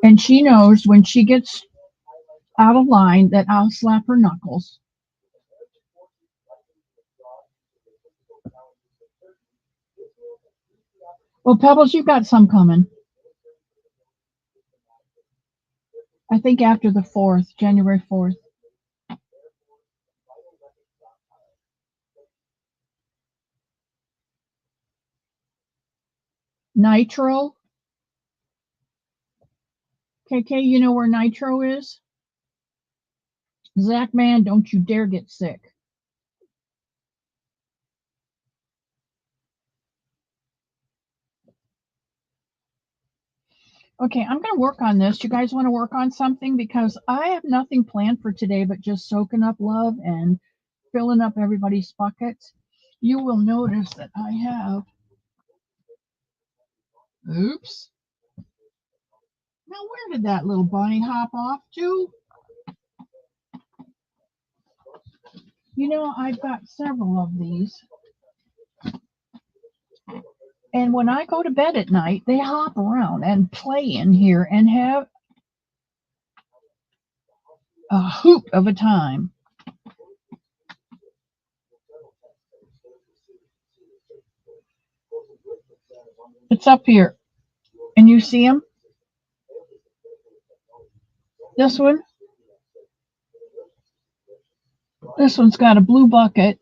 And she knows when she gets out of line that I'll slap her knuckles. Well, Pebbles, you got some coming. I think after the 4th, January 4th. Nitro. KK, you know where Nitro is? Zach, man, don't you dare get sick. Okay, I'm going to work on this. You guys want to work on something? Because I have nothing planned for today but just soaking up love and filling up everybody's buckets. You will notice that I have. Oops. Now, where did that little bunny hop off to? You know, I've got several of these. And when I go to bed at night, they hop around and play in here and have a hoot of a time. It's up here. And you see them? This one? This one's got a blue bucket.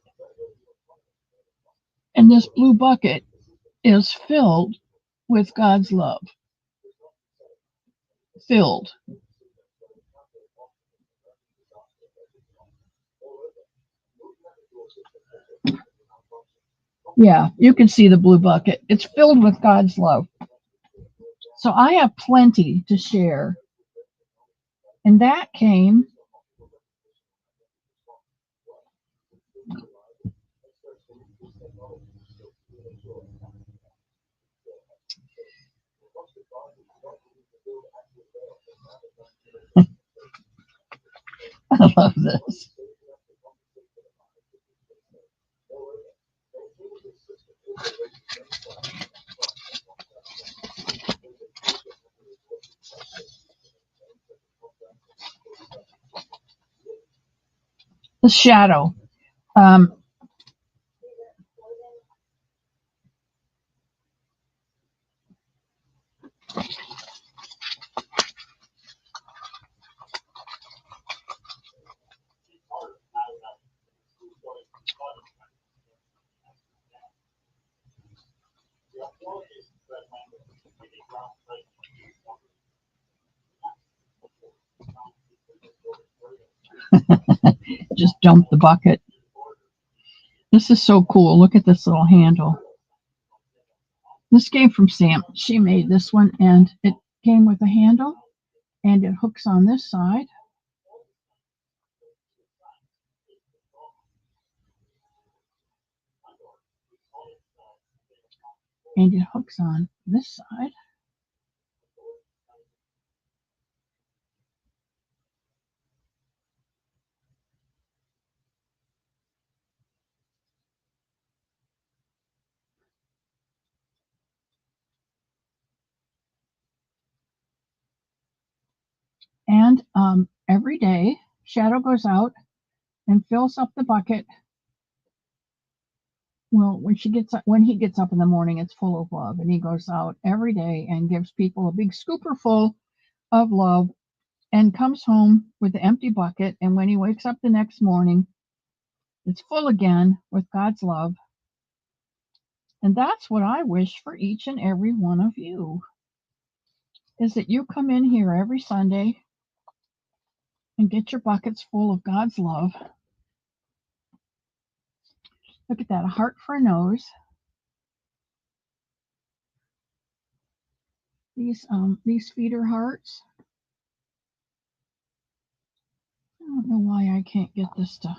And this blue bucket is filled with God's love. Filled. Yeah, you can see the blue bucket. It's filled with God's love. So I have plenty to share. And that came I love this. The shadow. Um, just dump the bucket. This is so cool. Look at this little handle. This came from Sam. She made this one, and it came with a handle, and it hooks on this side. And it hooks on this side. And every day, Shadow goes out and fills up the bucket. Well, when he gets up in the morning, it's full of love, and he goes out every day and gives people a big scooper full of love, and comes home with the empty bucket. And when he wakes up the next morning, it's full again with God's love. And that's what I wish for each and every one of you, is that you come in here every Sunday and get your buckets full of God's love Look at that, a heart for a nose. These feet are hearts. I don't know why I can't get this to.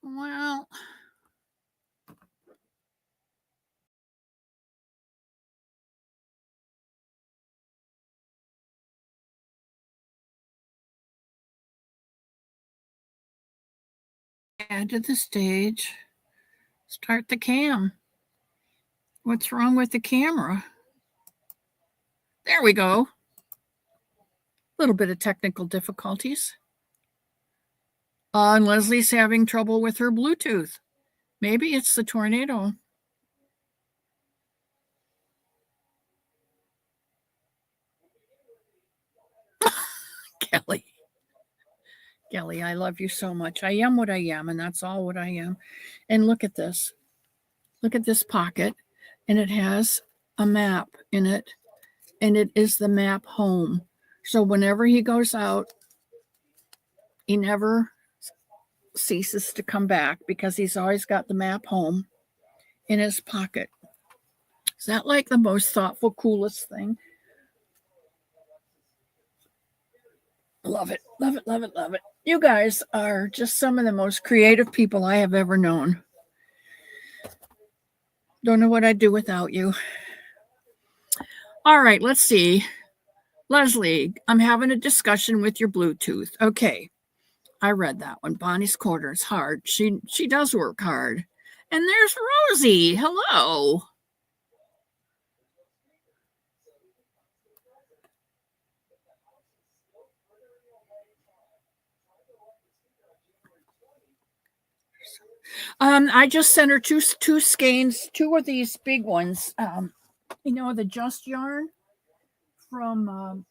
Well, add to the stage. Start the cam. What's wrong with the camera? There we go. A little bit of technical difficulties. And Leslie's having trouble with her Bluetooth. Maybe it's the tornado. Kelly. Kelly, I love you so much. I am what I am, and that's all what I am. And look at this. Look at this pocket, and it has a map in it, and it is the map home. So whenever he goes out, he never ceases to come back because he's always got the map home in his pocket. Is that like the most thoughtful, coolest thing? Love it, love it, love it, love it. You guys are just some of the most creative people I have ever known. Don't know what I'd do without you. All right, let's see. Leslie, I'm having a discussion with your Bluetooth. Okay, I read that one. Bonnie's quarter is hard. She does work hard. And there's Rosie. Hello. I just sent her two skeins, two of these big ones. You know, the Just Yarn from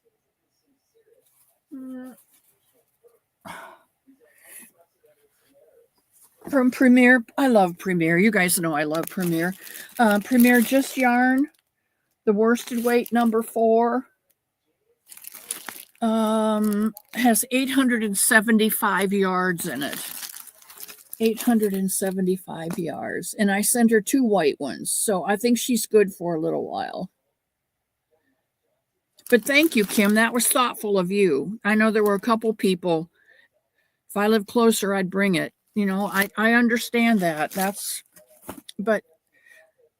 Premier. I love Premier. You guys know I love Premier. Premier Just Yarn, the worsted weight number 4. Has 875 yards in it. 875 yards. And I sent her 2 white ones. So I think she's good for a little while. But thank you, Kim. That was thoughtful of you. I know there were a couple people. If I lived closer, I'd bring it. You know, I understand that. But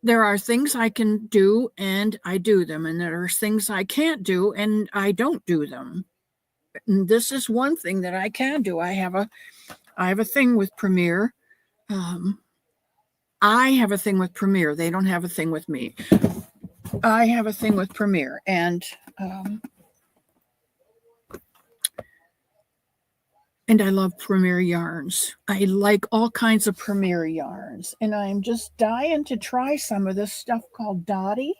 there are things I can do and I do them. And there are things I can't do and I don't do them. And this is one thing that I can do. I have a thing with Premier. I have a thing with Premier. They don't have a thing with me. I have a thing with Premier, and I love Premier yarns. I like all kinds of Premier yarns, and I'm just dying to try some of this stuff called Dottie.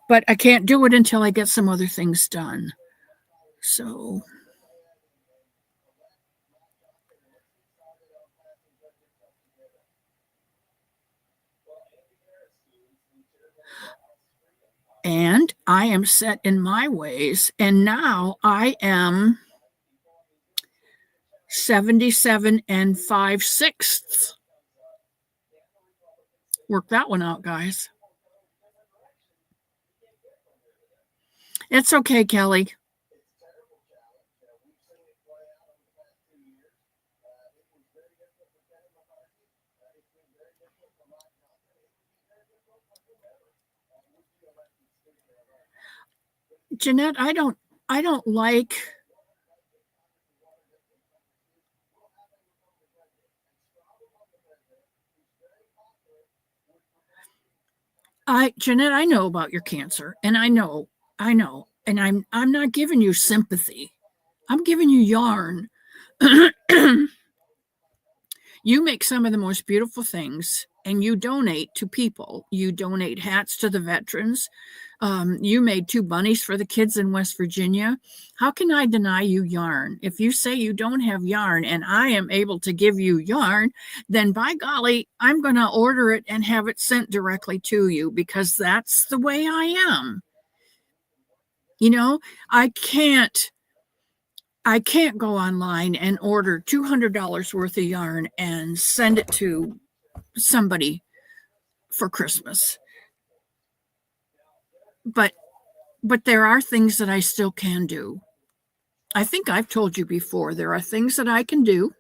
But I can't do it until I get some other things done. So and I am set in my ways, and now I am 77 5/6. Work that one out, guys. It's okay, Kelly. Jeanette, I don't like Jeanette, I know about your cancer, and I know, and I'm not giving you sympathy. I'm giving you yarn. You make some of the most beautiful things, and you donate to people. You donate hats to the veterans. You made 2 bunnies for the kids in West Virginia. How can I deny you yarn? If you say you don't have yarn and I am able to give you yarn, then by golly, I'm going to order it and have it sent directly to you, because that's the way I am. You know, I can't go online and order $200 worth of yarn and send it to somebody for Christmas. But there are things that I still can do. I think I've told you before, there are things that I can do.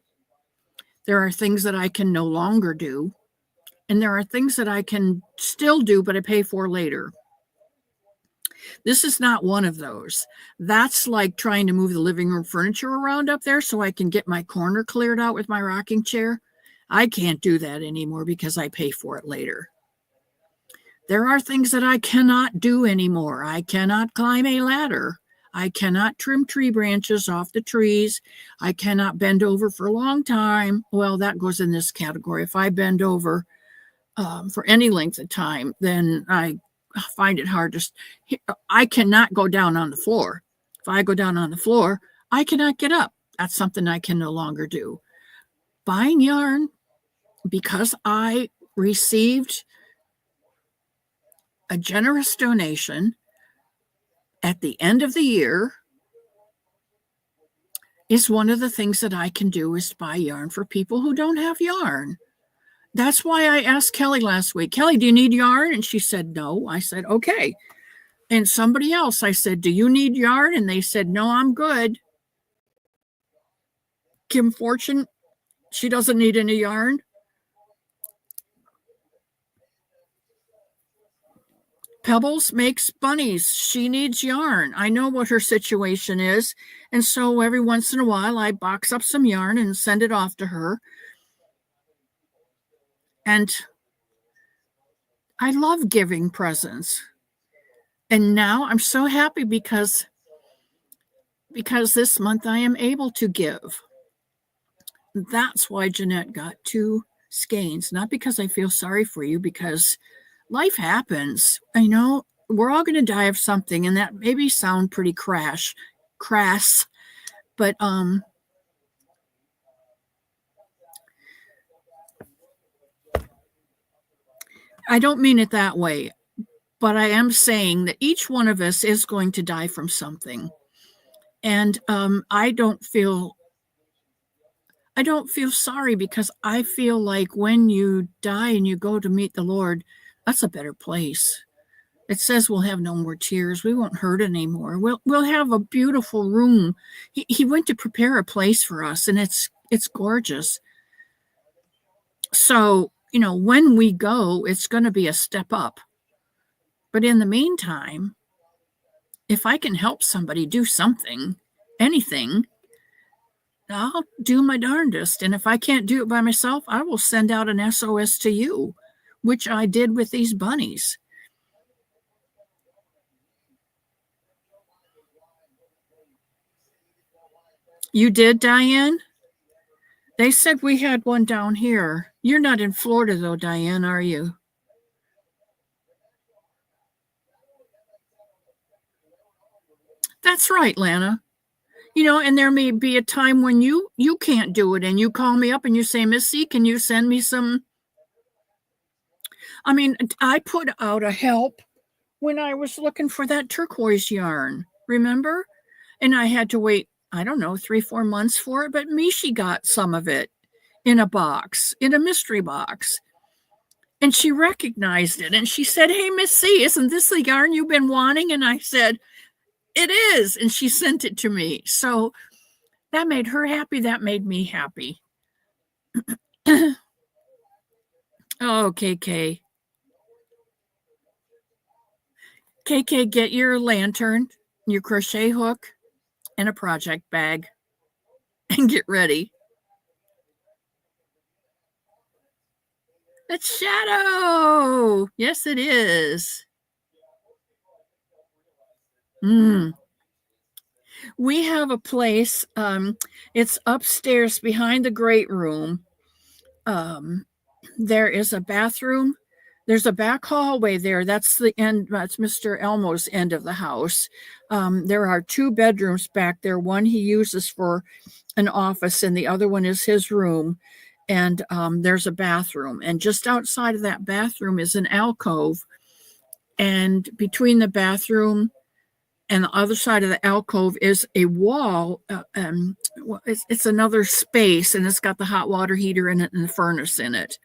There are things that I can no longer do. And there are things that I can still do, but I pay for later. This is not one of those. That's like trying to move the living room furniture around up there so I can get my corner cleared out with my rocking chair. I can't do that anymore because I pay for it later. There are things that I cannot do anymore. I cannot climb a ladder. I cannot trim tree branches off the trees. I cannot bend over for a long time. Well, that goes in this category. If I bend over for any length of time, then I find it hard to. I cannot go down on the floor. If I go down on the floor, I cannot get up. That's something I can no longer do. Buying yarn, because I received a generous donation at the end of the year, is one of the things that I can do, is buy yarn for people who don't have yarn. That's why I asked Kelly last week, Kelly, do you need yarn? And she said, no. I said, okay. And somebody else, I said, do you need yarn? And they said, no, I'm good. Kim Fortune, she doesn't need any yarn. Pebbles makes bunnies. She needs yarn. I know what her situation is. And so every once in a while, I box up some yarn and send it off to her. And I love giving presents. And now I'm so happy because this month I am able to give. That's why Jeanette got 2 skeins, not because I feel sorry for you, because life happens. I know we're all going to die of something, and that maybe sound pretty crass, but I don't mean it that way. But I am saying that each one of us is going to die from something, and I don't feel sorry, because I feel like when you die and you go to meet the Lord, that's a better place. It says we'll have no more tears. We won't hurt anymore. We'll have a beautiful room. He went to prepare a place for us, and it's gorgeous. So, when we go, it's going to be a step up. But in the meantime, if I can help somebody do something, anything, I'll do my darndest. And if I can't do it by myself, I will send out an SOS to you, which I did with these bunnies. You did, Diane? They said we had one down here. You're not in Florida, though, Diane, are you? That's right, Lana. And there may be a time when you can't do it, and you call me up and you say, Missy, can you send me some? I mean, I put out a help when I was looking for that turquoise yarn, remember? And I had to wait, I don't know, 3-4 months for it, but Mishi got some of it in a box, in a mystery box. And she recognized it, and she said, hey, Missy, isn't this the yarn you've been wanting? And I said, it is. And she sent it to me. So that made her happy. That made me happy. Oh, KK. KK, get your lantern, your crochet hook, and a project bag, and get ready. That's Shadow. Yes, it is. We have a place. It's upstairs behind the great room. There is a bathroom. There's a back hallway there. That's the end. That's Mr. Elmo's end of the house. There are 2 bedrooms back there. One he uses for an office, and the other one is his room. And there's a bathroom. And just outside of that bathroom is an alcove. And between the bathroom and the other side of the alcove is a wall. It's another space, and it's got the hot water heater in it and the furnace in it.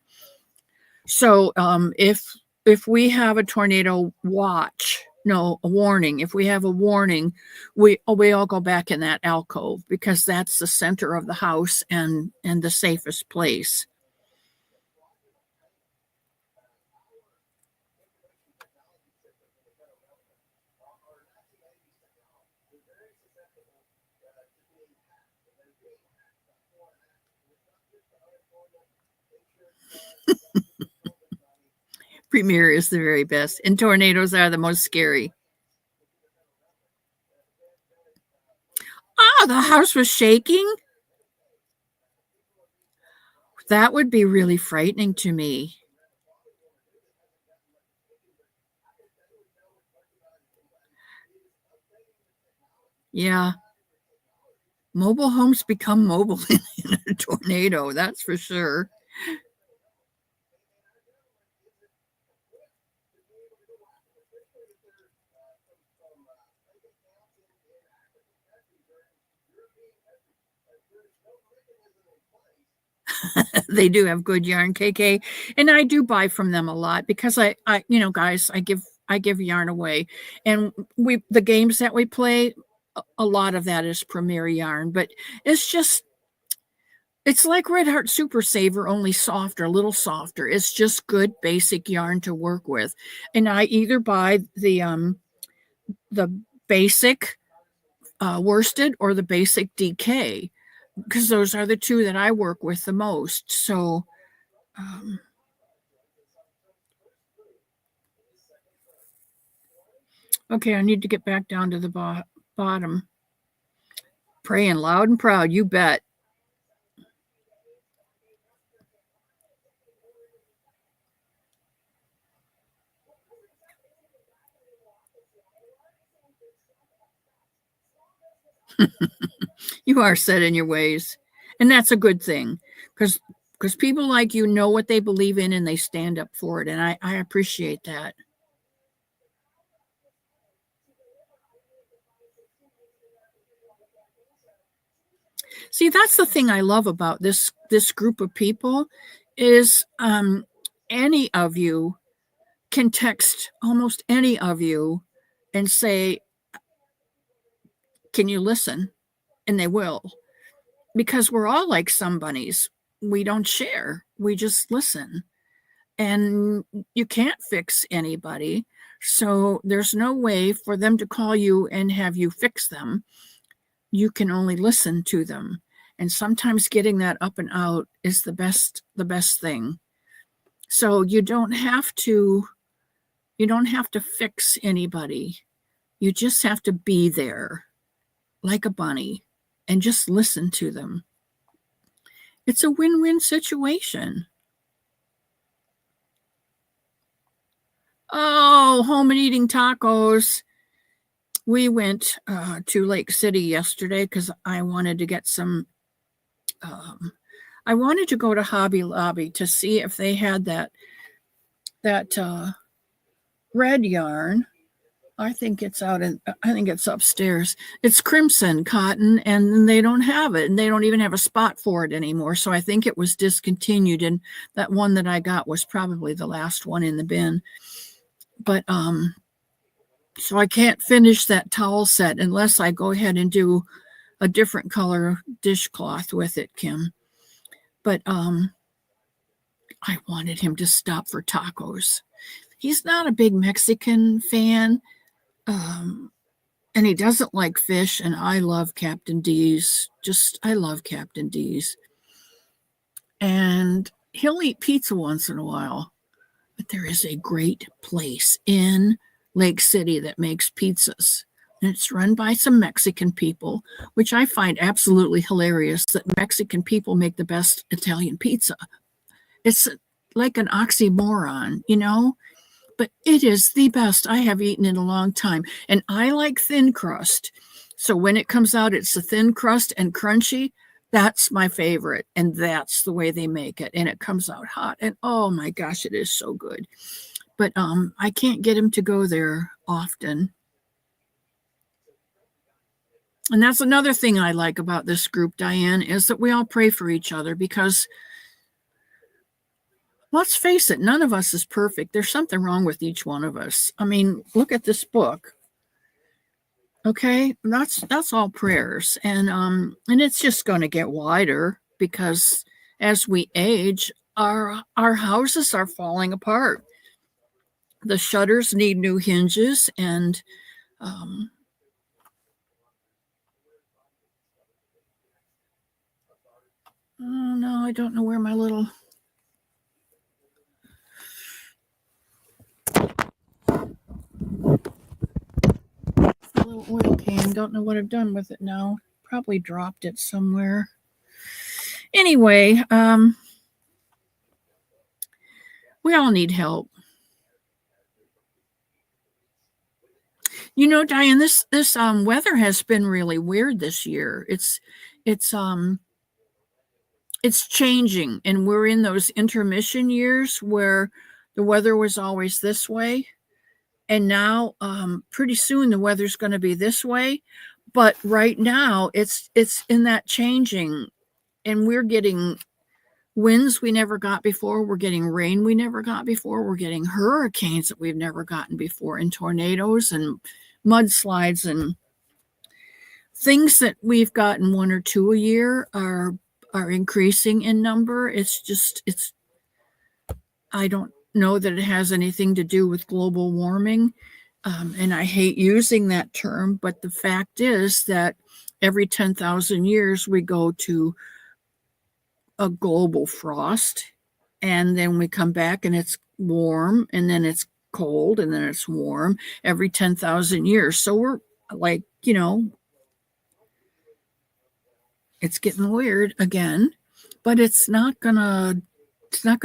So if we have a tornado watch, no, a warning, if we have a warning, we all go back in that alcove because that's the center of the house and the safest place. Premier is the very best, and tornadoes are the most scary. Oh, the house was shaking? That would be really frightening to me. Yeah. Mobile homes become mobile in a tornado, that's for sure. They do have good yarn, KK, and I do buy from them a lot because I guys, I give yarn away, and the games that we play, a lot of that is Premier yarn, but it's like Red Heart Super Saver, only softer, a little softer. It's just good basic yarn to work with, and I either buy the basic worsted or the basic DK because those are the 2 that I work with the most. So. Okay, I need to get back down to the bottom. Praying loud and proud, you bet. You are set in your ways. And that's a good thing because people like you know what they believe in and they stand up for it. And I appreciate that. See, that's the thing I love about this group of people is any of you can text almost any of you and say, can you listen? And they will. Because we're all like Somebunnies. We don't share. We just listen. And you can't fix anybody. So there's no way for them to call you and have you fix them. You can only listen to them. And sometimes getting that up and out is the best thing. So you don't have to fix anybody. You just have to be there like a bunny and just listen to them. It's a win-win situation. Oh, home and eating tacos. We went to Lake City yesterday because I wanted to get some. I wanted to go to Hobby Lobby to see if they had that red yarn. I think it's upstairs. It's crimson cotton, and they don't have it, and they don't even have a spot for it anymore. So I think it was discontinued, and that one that I got was probably the last one in the bin. But so I can't finish that towel set unless I go ahead and do a different color dishcloth with it, Kim. But I wanted him to stop for tacos. He's not a big Mexican fan, and he doesn't like fish, and I love Captain D's. I love Captain D's. And he'll eat pizza once in a while. But there is a great place in Lake City that makes pizzas. And it's run by some Mexican people, which I find absolutely hilarious that Mexican people make the best Italian pizza. It's like an oxymoron, you know? But it is the best I have eaten in a long time. And I like thin crust. So when it comes out, it's a thin crust and crunchy. That's my favorite. And that's the way they make it. And it comes out hot. And oh my gosh, it is so good. But I can't get him to go there often. And that's another thing I like about this group, Diane, is that we all pray for each other because let's face it, none of us is perfect. There's something wrong with each one of us. I mean, look at this book. Okay, that's all prayers. And it's just going to get wider because as we age, our houses are falling apart. The shutters need new hinges and oh no, I don't know where my little oil can. Don't know what I've done with it now. Probably dropped it somewhere. Anyway, we all need help. You know, Diane, this weather has been really weird this year. It's changing, and we're in those intermission years where the weather was always this way. And now pretty soon the weather's going to be this way, but right now it's in that changing, and we're getting winds we never got before, we're getting rain we never got before, we're getting hurricanes that we've never gotten before, and tornadoes and mudslides, and things that we've gotten 1 or 2 a year are increasing in number. It's I don't know that it has anything to do with global warming. And I hate using that term, but the fact is that every 10,000 years we go to a global frost, and then we come back and it's warm, and then it's cold, and then it's warm every 10,000 years. So we're like, you know, it's getting weird again, but it's not gonna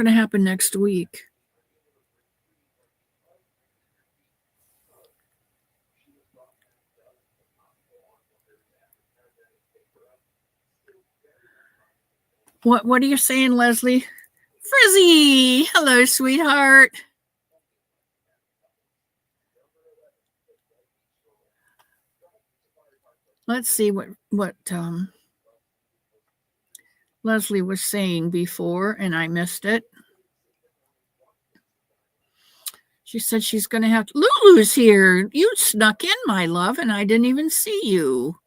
happen next week. What are you saying, Leslie? Frizzy, hello, sweetheart. Let's see what Leslie was saying before, and I missed it. She said she's going to have to. Lulu's here. You snuck in, my love, and I didn't even see you.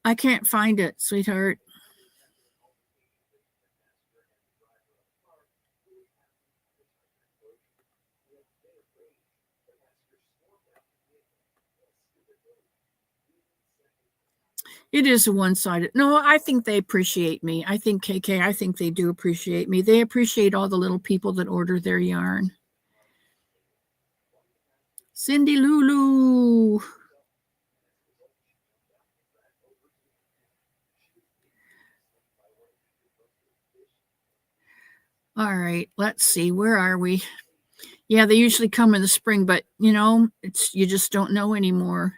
I can't find it, sweetheart. It is a one-sided. No, I think they appreciate me. I think KK, I think they do appreciate me. They appreciate all the little people that order their yarn. Cindy Lulu. All right, let's see. Where are we? Yeah, they usually come in the spring, but you know, you just don't know anymore.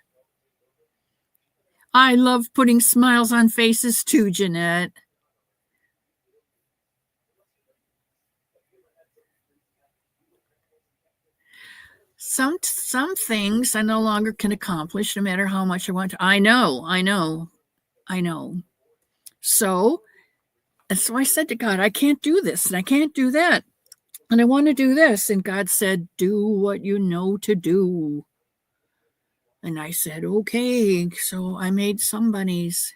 I love putting smiles on faces too, Jeanette. Some things I no longer can accomplish, no matter how much I want to. I know. So, and so I said to God, I can't do this, and I can't do that, and I want to do this. And God said, do what you know to do. And I said, okay. So I made some bunnies.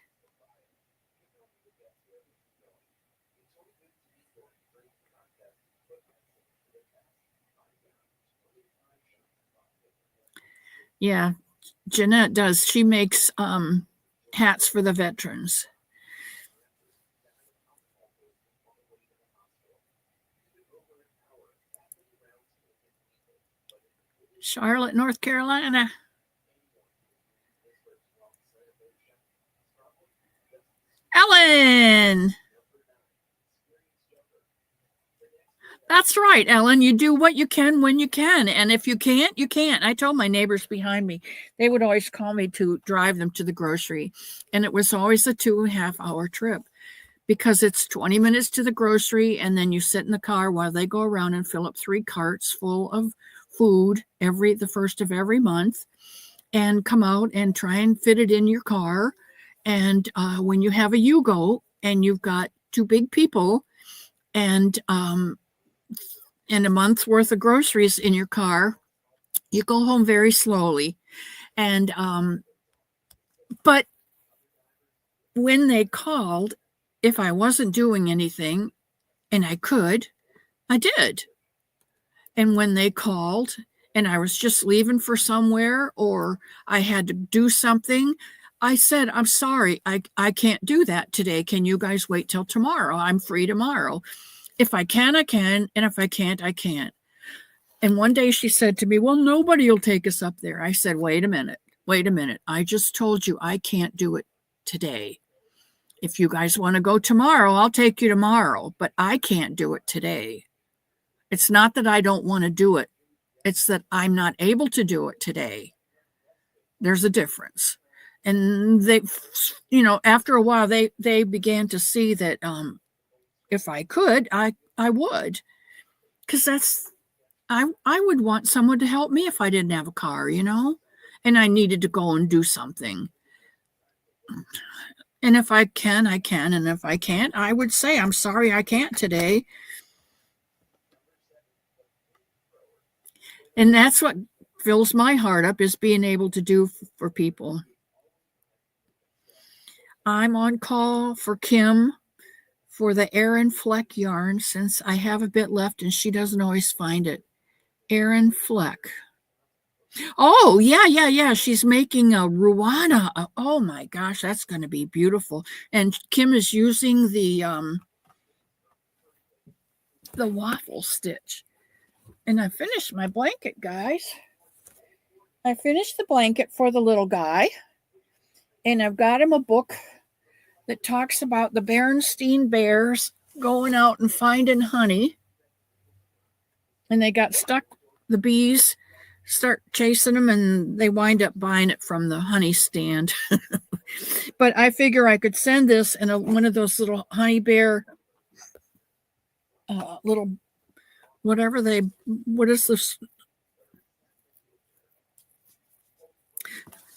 Yeah, Jeanette does. She makes hats for the veterans. Charlotte, North Carolina. Ellen. That's right, Ellen. You do what you can when you can. And if you can't, you can't. I told my neighbors behind me, they would always call me to drive them to the grocery. And it was always a 2.5 hour trip because it's 20 minutes to the grocery. And then you sit in the car while they go around and fill up 3 carts full of food the first of every month and come out and try and fit it in your car. And when you have a Yugo and you've got 2 big people and a month's worth of groceries in your car, you go home very slowly. And but when they called, if I wasn't doing anything and I could, I did. And when they called and I was just leaving for somewhere or I had to do something, I said, I'm sorry, I can't do that today. Can you guys wait till tomorrow? I'm free tomorrow. If I can, I can. And if I can't, I can't. And one day she said to me, well, nobody will take us up there. I said, wait a minute. I just told you I can't do it today. If you guys want to go tomorrow, I'll take you tomorrow, but I can't do it today. It's not that I don't want to do it. It's that I'm not able to do it today. There's a difference. And they, after a while, they began to see that if I could, I would. Because I would want someone to help me if I didn't have a car, and I needed to go and do something. And if I can, I can. And if I can't, I would say, I'm sorry, I can't today. And that's what fills my heart up, is being able to do for people. I'm on call for Kim for the Erin Fleck yarn since I have a bit left and she doesn't always find it. Erin Fleck. Oh, yeah. She's making a Ruana. Oh my gosh, that's going to be beautiful. And Kim is using the waffle stitch. And I finished my blanket, guys. I finished the blanket for the little guy. And I've got him a book that talks about the Berenstain Bears going out and finding honey. And they got stuck, the bees start chasing them and they wind up buying it from the honey stand. But I figure I could send this in one of those little honey bear little what is this?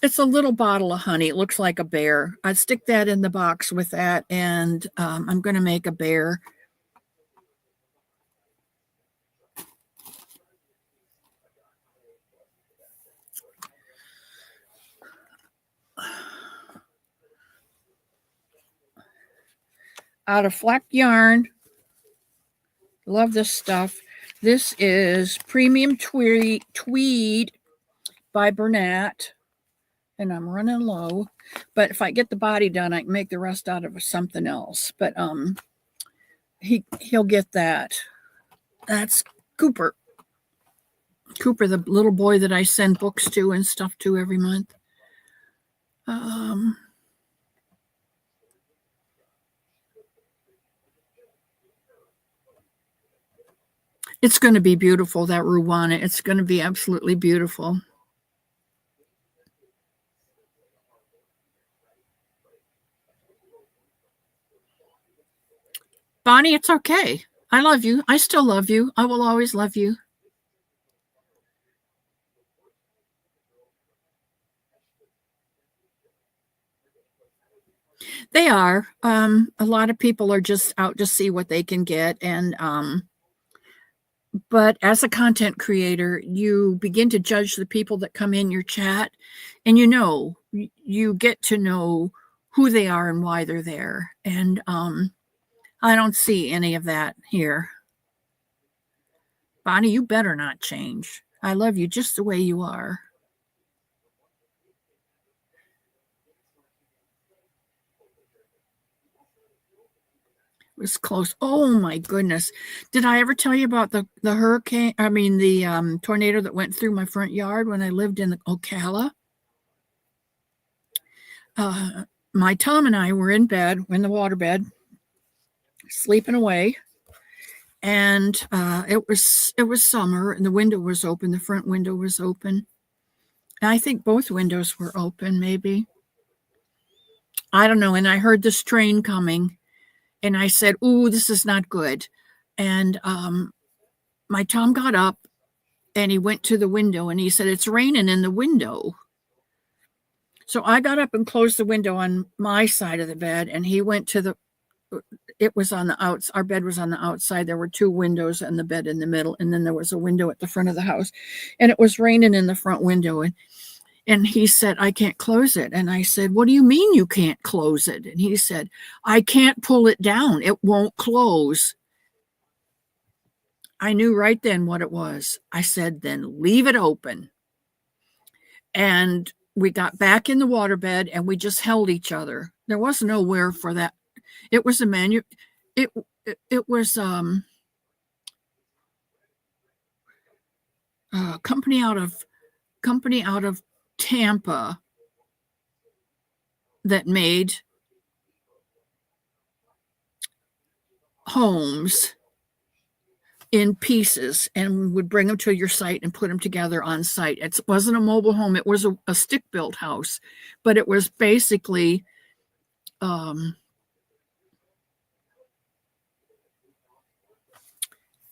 It's a little bottle of honey. It looks like a bear. I'd stick that in the box with that, and I'm going to make a bear. Out of Fleck yarn. Love this stuff. This is Premium Tweed by Bernat. And I'm running low. But if I get the body done, I can make the rest out of something else. But he'll get that. That's Cooper. Cooper, the little boy that I send books to and stuff to every month. It's going to be beautiful, that Ruana. It's going to be absolutely beautiful. Bonnie, it's okay. I love you. I still love you. I will always love you. They are. A lot of people are just out to see what they can get. And but as a content creator, you begin to judge the people that come in your chat, and you get to know who they are and why they're there. And I don't see any of that here. Bonnie, you better not change. I love you just the way you are. was close. Oh my goodness. Did I ever tell you about the hurricane? I mean, the tornado that went through my front yard when I lived in Ocala? My Tom and I were in bed, in the waterbed, sleeping away. And it was summer, and the window was open. The front window was open. And I think both windows were open, maybe. I don't know. And I heard this train coming, and I said, "Ooh, this is not good." And my Tom got up, and he went to the window, and he said, "It's raining in the window." So I got up and closed the window on my side of the bed, and he went to the. It was on the outs. Our bed was on the outside. There were two windows and the bed in the middle, and then there was a window at the front of the house, and it was raining in the front window. And he said, "I can't close it." And I said, "What do you mean you can't close it?" And he said, "I can't pull it down. It won't close." I knew right then what it was. I said, "Then leave it open." And we got back in the waterbed, and we just held each other. There was nowhere for that. It was a it was company out of Tampa that made homes in pieces and would bring them to your site and put them together on site. It wasn't a mobile home. It was a stick-built house, but it was basically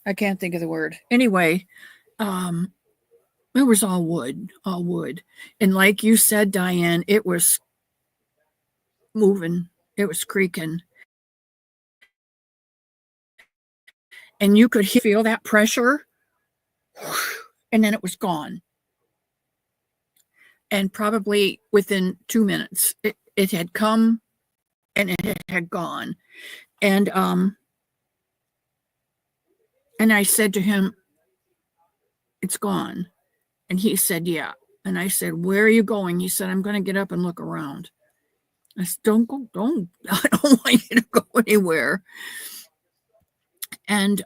I can't think of the word. Anyway, it was all wood. And like you said, Diane, it was moving. It was creaking. And you could feel that pressure, and then it was gone. And probably within 2 minutes, it had come and it had gone. And I said to him, "It's gone." And he said, "Yeah." And I said, "Where are you going?" He said, "I'm going to get up and look around." I said, "Don't go, don't. I don't want you to go anywhere." And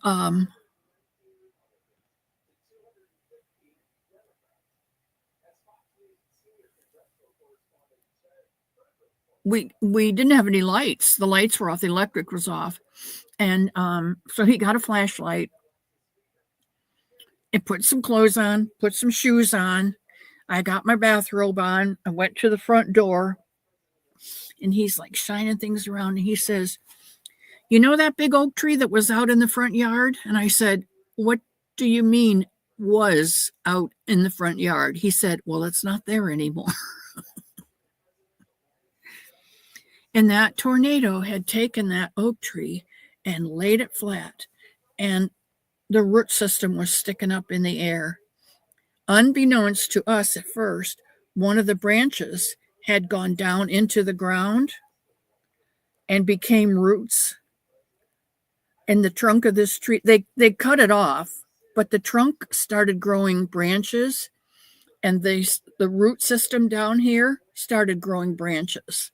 we didn't have any lights. The lights were off. The electric was off. And so he got a flashlight and put some clothes on, put some shoes on. I got my bathrobe on. I went to the front door, and he's like shining things around. And he says, "You know that big oak tree that was out in the front yard?" And I said, "What do you mean was out in the front yard?" He said, "Well, it's not there anymore." And that tornado had taken that oak tree and laid it flat, and the root system was sticking up in the air. Unbeknownst to us at first, one of the branches had gone down into the ground and became roots. And the trunk of this tree, they cut it off, but the trunk started growing branches, and the root system down here started growing branches.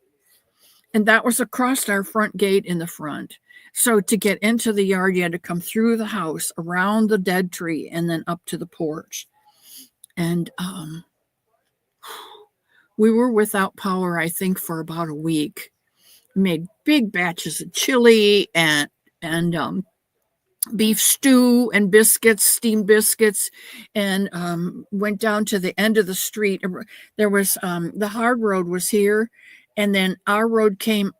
And that was across our front gate in the front. So to get into the yard, you had to come through the house, around the dead tree, and then up to the porch. And we were without power, I think, for about a week. We made big batches of chili and beef stew and biscuits, steamed biscuits, and went down to the end of the street. There was the hard road was here, and then our road came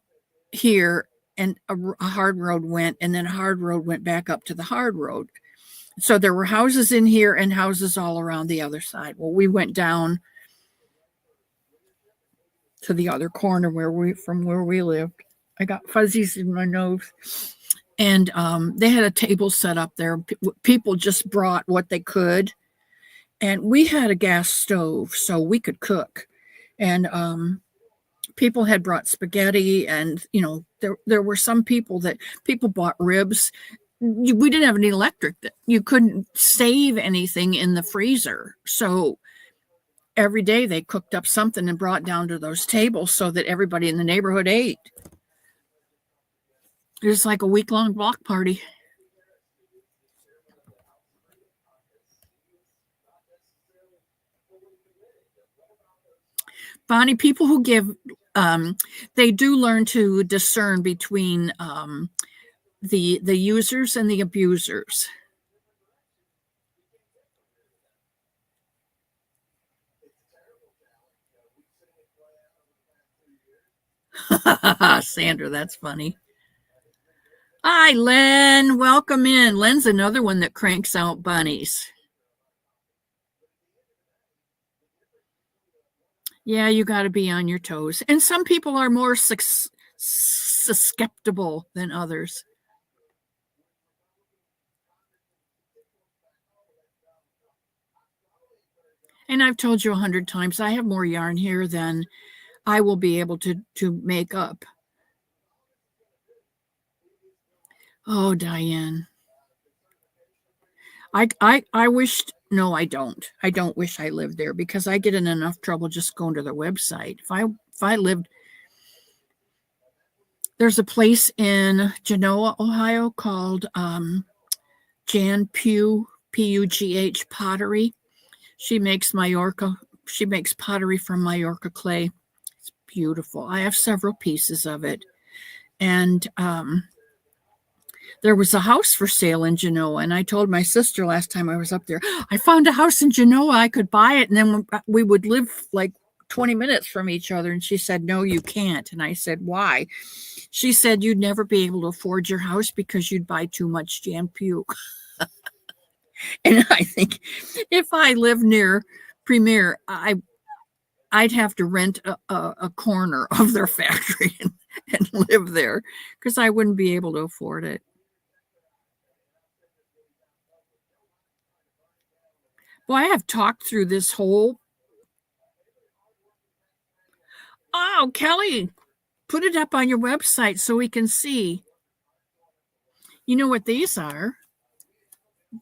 here, and a hard road went, and then a hard road went back up to the hard road. So there were houses in here and houses all around the other side. Well, we went down to the other corner from where we lived. I got fuzzies in my nose. And they had a table set up there. People just brought what they could. And we had a gas stove, so we could cook. And people had brought spaghetti, and, there were some people bought ribs. We didn't have any electric. You couldn't save anything in the freezer. So every day they cooked up something and brought down to those tables so that everybody in the neighborhood ate. It's like a week-long block party. Bonnie, people who give, they do learn to discern between the users and the abusers. Sandra, that's funny. Hi, Len. Welcome in. Len's another one that cranks out bunnies. Yeah, you got to be on your toes. And some people are more susceptible than others. And I've told you 100 times, I have more yarn here than I will be able to make up. Oh, Diane. I wished, no, I don't. I don't wish I lived there because I get in enough trouble just going to their website. If I lived, there's a place in Genoa, Ohio called Jan Pugh, P-U-G-H Pottery. She makes pottery from Majorca clay. It's beautiful. I have several pieces of it. And there was a house for sale in Genoa. And I told my sister last time I was up there, I found a house in Genoa. I could buy it. And then we would live like 20 minutes from each other. And she said, no, you can't. And I said, why? She said, you'd never be able to afford your house because you'd buy too much Jan Puke. And I think if I live near Premier, I'd have to rent a corner of their factory and live there because I wouldn't be able to afford it. Well, I have talked through this whole. Oh, Kelly, put it up on your website so we can see. You know what these are?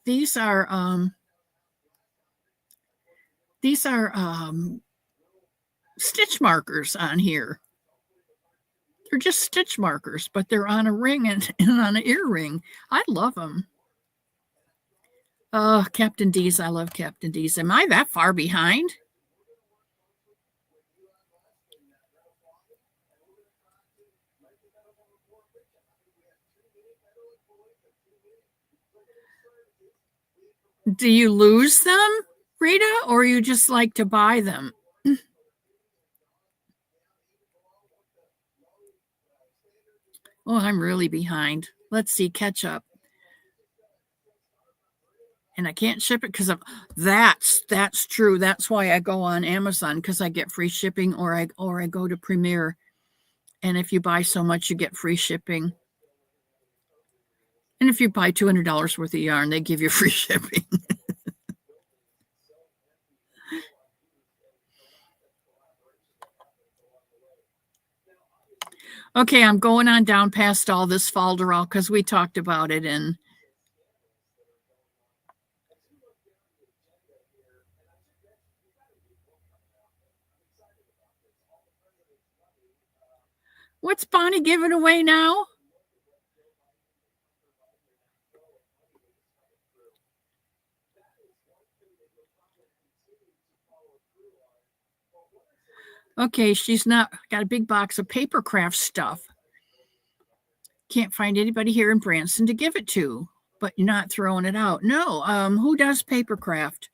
These are stitch markers on here. They're just stitch markers, but they're on a ring and on an earring. I love them. Oh, Captain D's. I love Captain D's. Am I that far behind? Do you lose them, Rita, or you just like to buy them? Oh, I'm really behind. Let's see, catch up. And I can't ship it because of that's true. That's why I go on Amazon because I get free shipping, or I go to Premier. And if you buy so much, you get free shipping. And if you buy $200 worth of yarn, they give you free shipping. Okay, I'm going on down past all this falderall because we talked about it. And what's Bonnie giving away now? Okay, she's not got a big box of paper craft stuff. Can't find anybody here in Branson to give it to, but you're not throwing it out. No, who does paper craft?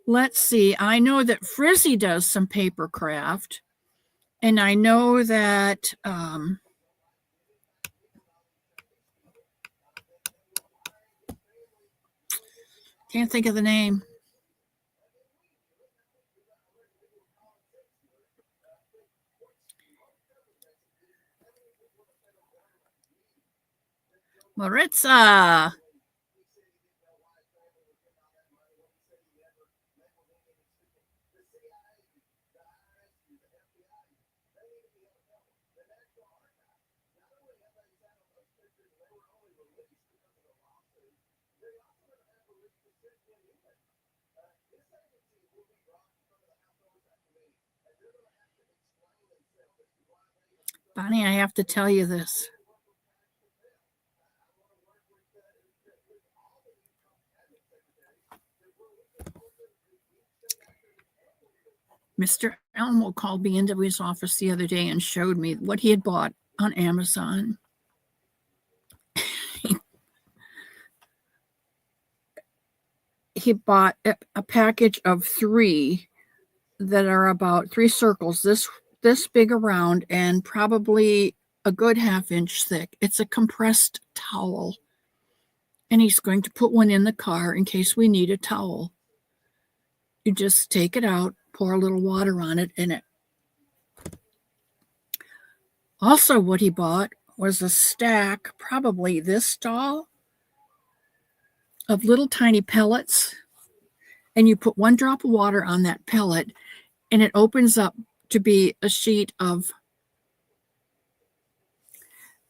Let's see. I know that Frizzy does some paper craft, and I know that can't think of the name. Maritza. Bonnie, I have to tell you this. Mr. Elmo called me into his office the other day and showed me what he had bought on Amazon. He bought a package of 3 that are about 3 circles this big around and probably a good half-inch thick. It's a compressed towel. And he's going to put one in the car in case we need a towel. You just take it out, pour a little water on it, and it. Also, what he bought was a stack, probably this tall, of little tiny pellets. And you put 1 drop of water on that pellet, and it opens up to be a sheet of,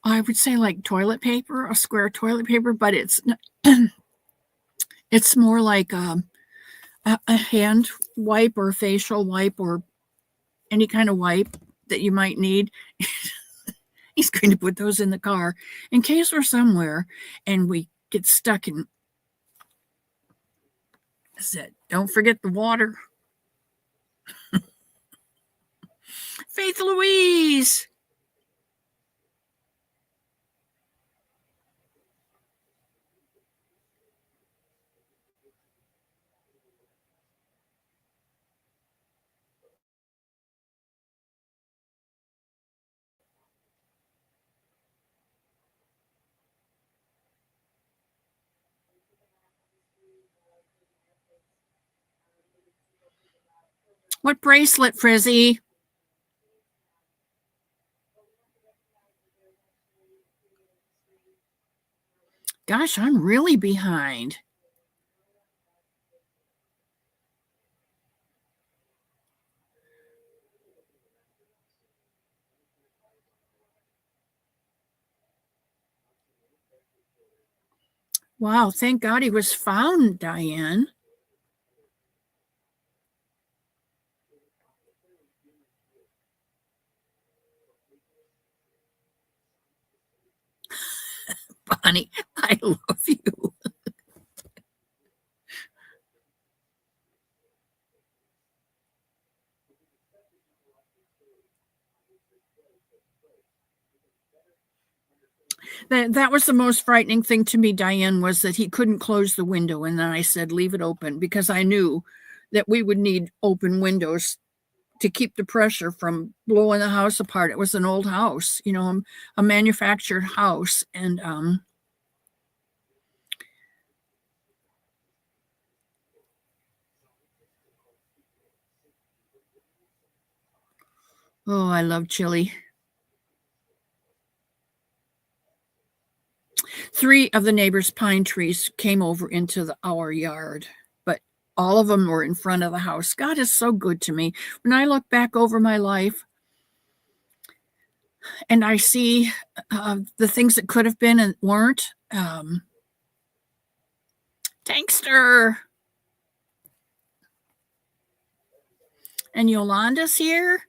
I would say like toilet paper, a square toilet paper, but it's more like a hand wipe or facial wipe or any kind of wipe that you might need. He's going to put those in the car in case we're somewhere and we get stuck in. I said, don't forget the water. Faith Louise. What bracelet, Frizzy? Gosh, I'm really behind. Wow, thank God he was found, Diane. Bonnie, I love you. That was the most frightening thing to me, Diane, was that he couldn't close the window. And then I said, leave it open, because I knew that we would need open windows to keep the pressure from blowing the house apart. It was an old house, a manufactured house. And oh, I love chili. 3 of the neighbors' pine trees came over into our yard, but all of them were in front of the house. God is so good to me. When I look back over my life and I see the things that could have been and weren't, Tankster. And Yolanda's here.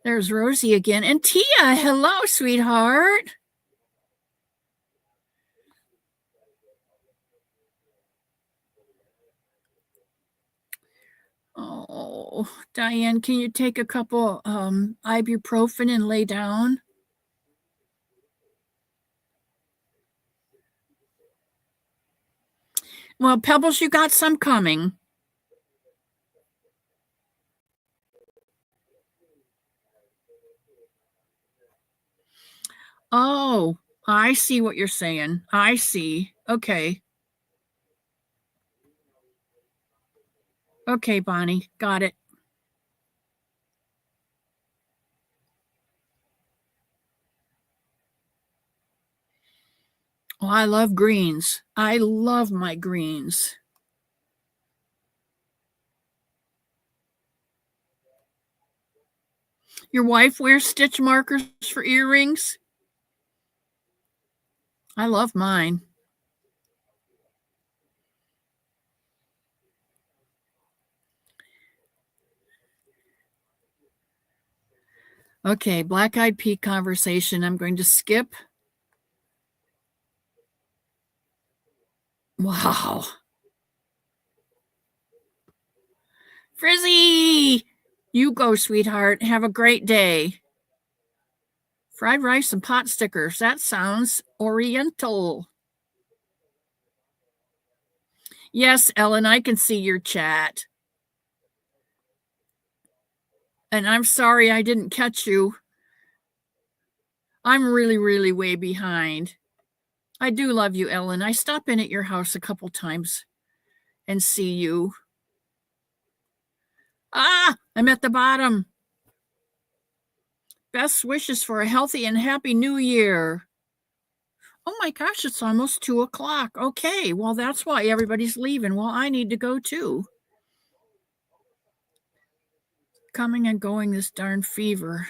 There's Rosie again. And Tia, hello, sweetheart. Oh, Diane, can you take a couple ibuprofen and lay down? Well, Pebbles, you got some coming. Oh, I see what you're saying. I see. Okay. Okay, Bonnie. Got it. Oh, I love greens. I love my greens. Your wife wears stitch markers for earrings? I love mine. Okay, Black Eyed Pea conversation. I'm going to skip. Wow. Frizzy! You go, sweetheart. Have a great day. Fried rice and pot stickers. That sounds oriental. Yes, Ellen, I can see your chat. And I'm sorry I didn't catch you. I'm really, really way behind. I do love you, Ellen. I stop in at your house a couple times and see you. Ah, I'm at the bottom. Best wishes for a healthy and happy new year. Oh my gosh, it's almost 2:00. Okay, well, that's why everybody's leaving. Well, I need to go too. Coming and going, this darn fever.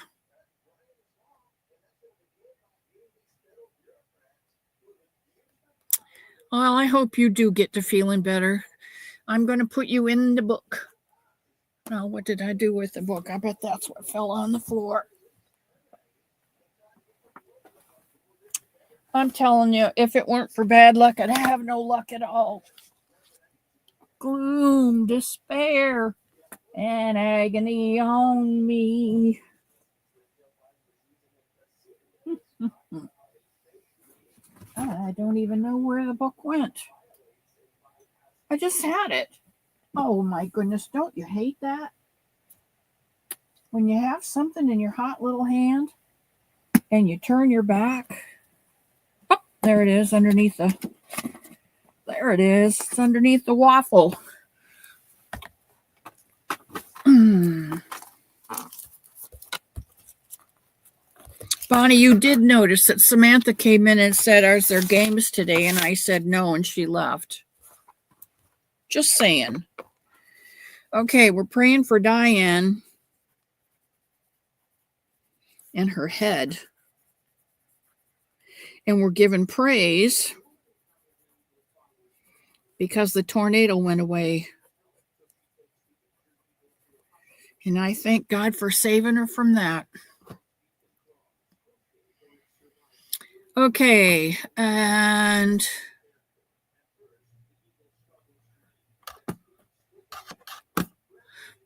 Well, I hope you do get to feeling better. I'm going to put you in the book. Now, what did I do with the book? I bet that's what fell on the floor. I'm telling you, if it weren't for bad luck, I'd have no luck at all. Gloom, despair, and agony on me. I don't even know where the book went. I just had it. Oh my goodness, don't you hate that? When you have something in your hot little hand and you turn your back. Oh, there it is underneath the. There it is. It's underneath the waffle. Bonnie, you did notice that Samantha came in and said, "Are there games today?" And I said no, and she left. Just saying. Okay, we're praying for Diane and her head. And we're giving praise because the tornado went away. And I thank God for saving her from that. Okay, and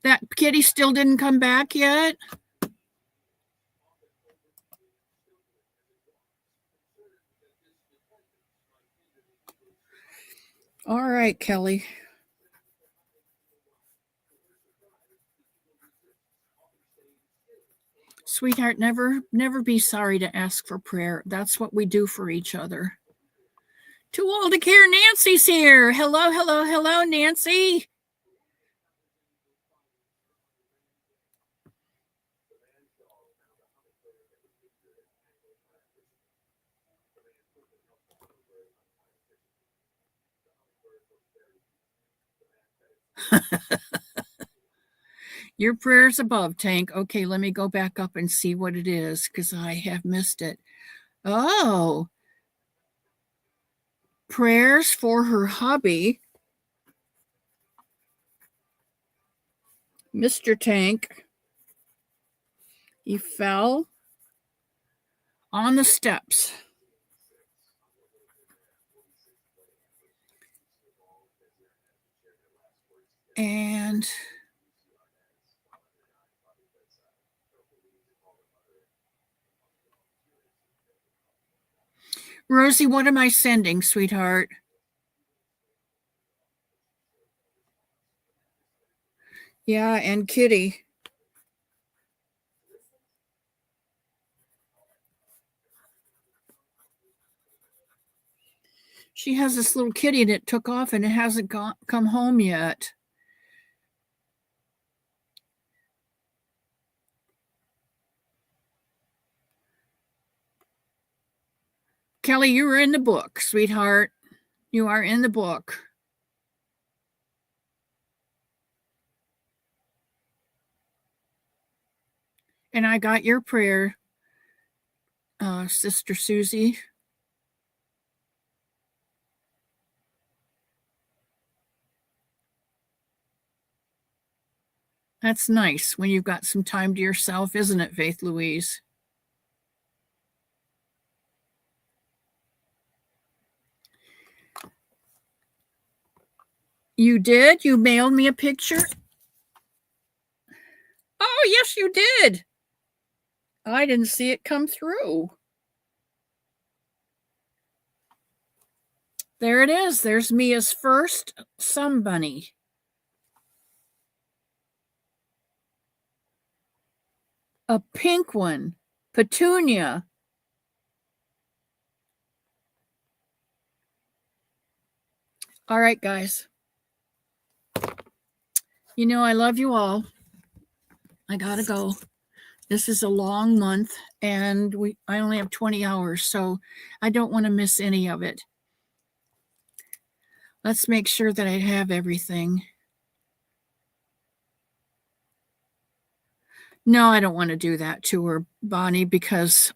that kitty still didn't come back yet? All right, Kelly. Sweetheart, never be sorry to ask for prayer. That's what we do for each other. Too old to care. Nancy's here. Hello, hello, hello, Nancy. Your prayers above, Tank. Okay, let me go back up and see what it is because I have missed it. Oh, prayers for her hubby, Mr. Tank. He fell on the steps. And Rosie, what am I sending, sweetheart? Yeah, and Kitty. She has this little kitty and it took off and it hasn't come home yet. Kelly, you were in the book, sweetheart. You are in the book. And I got your prayer, Sister Susie. That's nice when you've got some time to yourself, isn't it, Faith Louise? You did? You mailed me a picture? Oh, yes, you did. I didn't see it come through. There it is. There's Mia's first Somebunny. A pink one, Petunia. All right, guys. You know, I love you all. I gotta go. This is a long month, and I only have 20 hours, so I don't want to miss any of it. Let's make sure that I have everything. No, I don't want to do that to her, Bonnie, because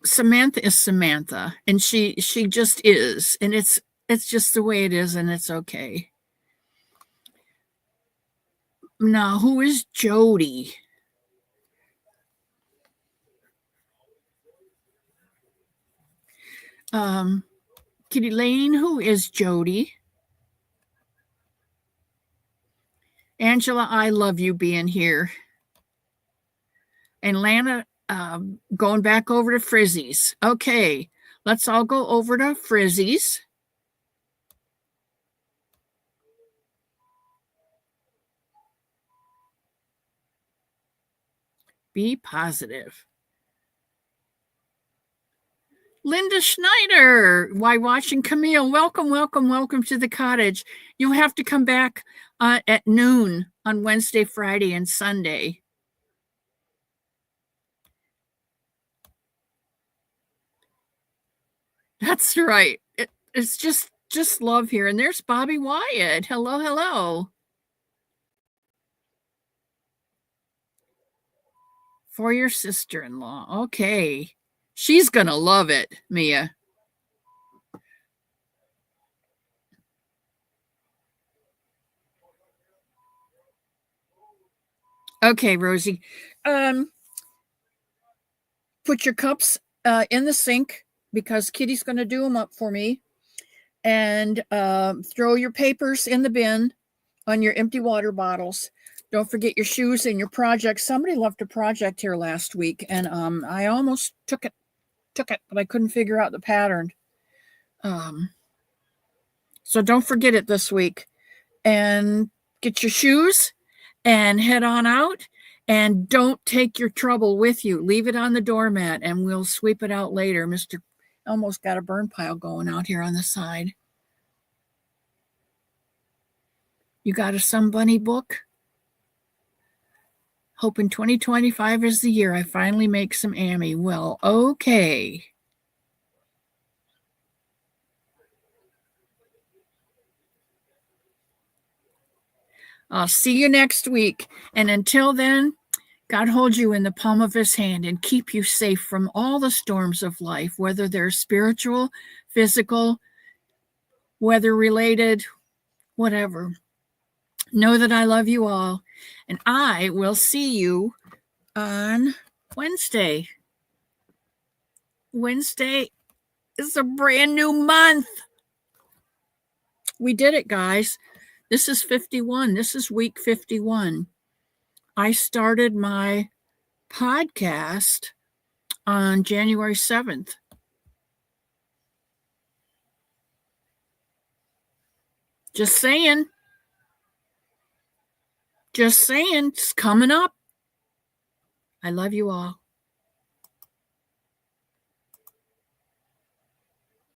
Samantha is Samantha, and she just is, and it's just the way it is, and it's okay. Now, who is Jody? Kitty Lane, who is Jody? Angela, I love you being here. And Lana, going back over to Frizzy's. Okay, let's all go over to Frizzy's. Be positive. Linda Schneider, why watching Camille? Welcome, welcome, welcome to the cottage. You'll have to come back at noon on Wednesday, Friday, and Sunday. That's right. It's just love here. And there's Bobby Wyatt. Hello, hello. For your sister-in-law. Okay. She's going to love it, Mia. Okay, Rosie. Put your cups in the sink because Kitty's going to do them up for me. And throw your papers in the bin on your empty water bottles. Don't forget your shoes and your project. Somebody left a project here last week, and I almost took it, but I couldn't figure out the pattern. So don't forget it this week. And get your shoes and head on out. And don't take your trouble with you. Leave it on the doormat, and we'll sweep it out later. Mr. Almost got a burn pile going out here on the side. You got a Somebunny book? Hoping 2025 is the year I finally make some Amy. Well, okay. I'll see you next week. And until then, God hold you in the palm of his hand and keep you safe from all the storms of life, whether they're spiritual, physical, weather-related, whatever. Know that I love you all, and I will see you on Wednesday. Wednesday is a brand new month. We did it, guys. This is 51. This is week 51. I started my podcast on January 7th. Just saying. Just saying. It's coming up. I love you all.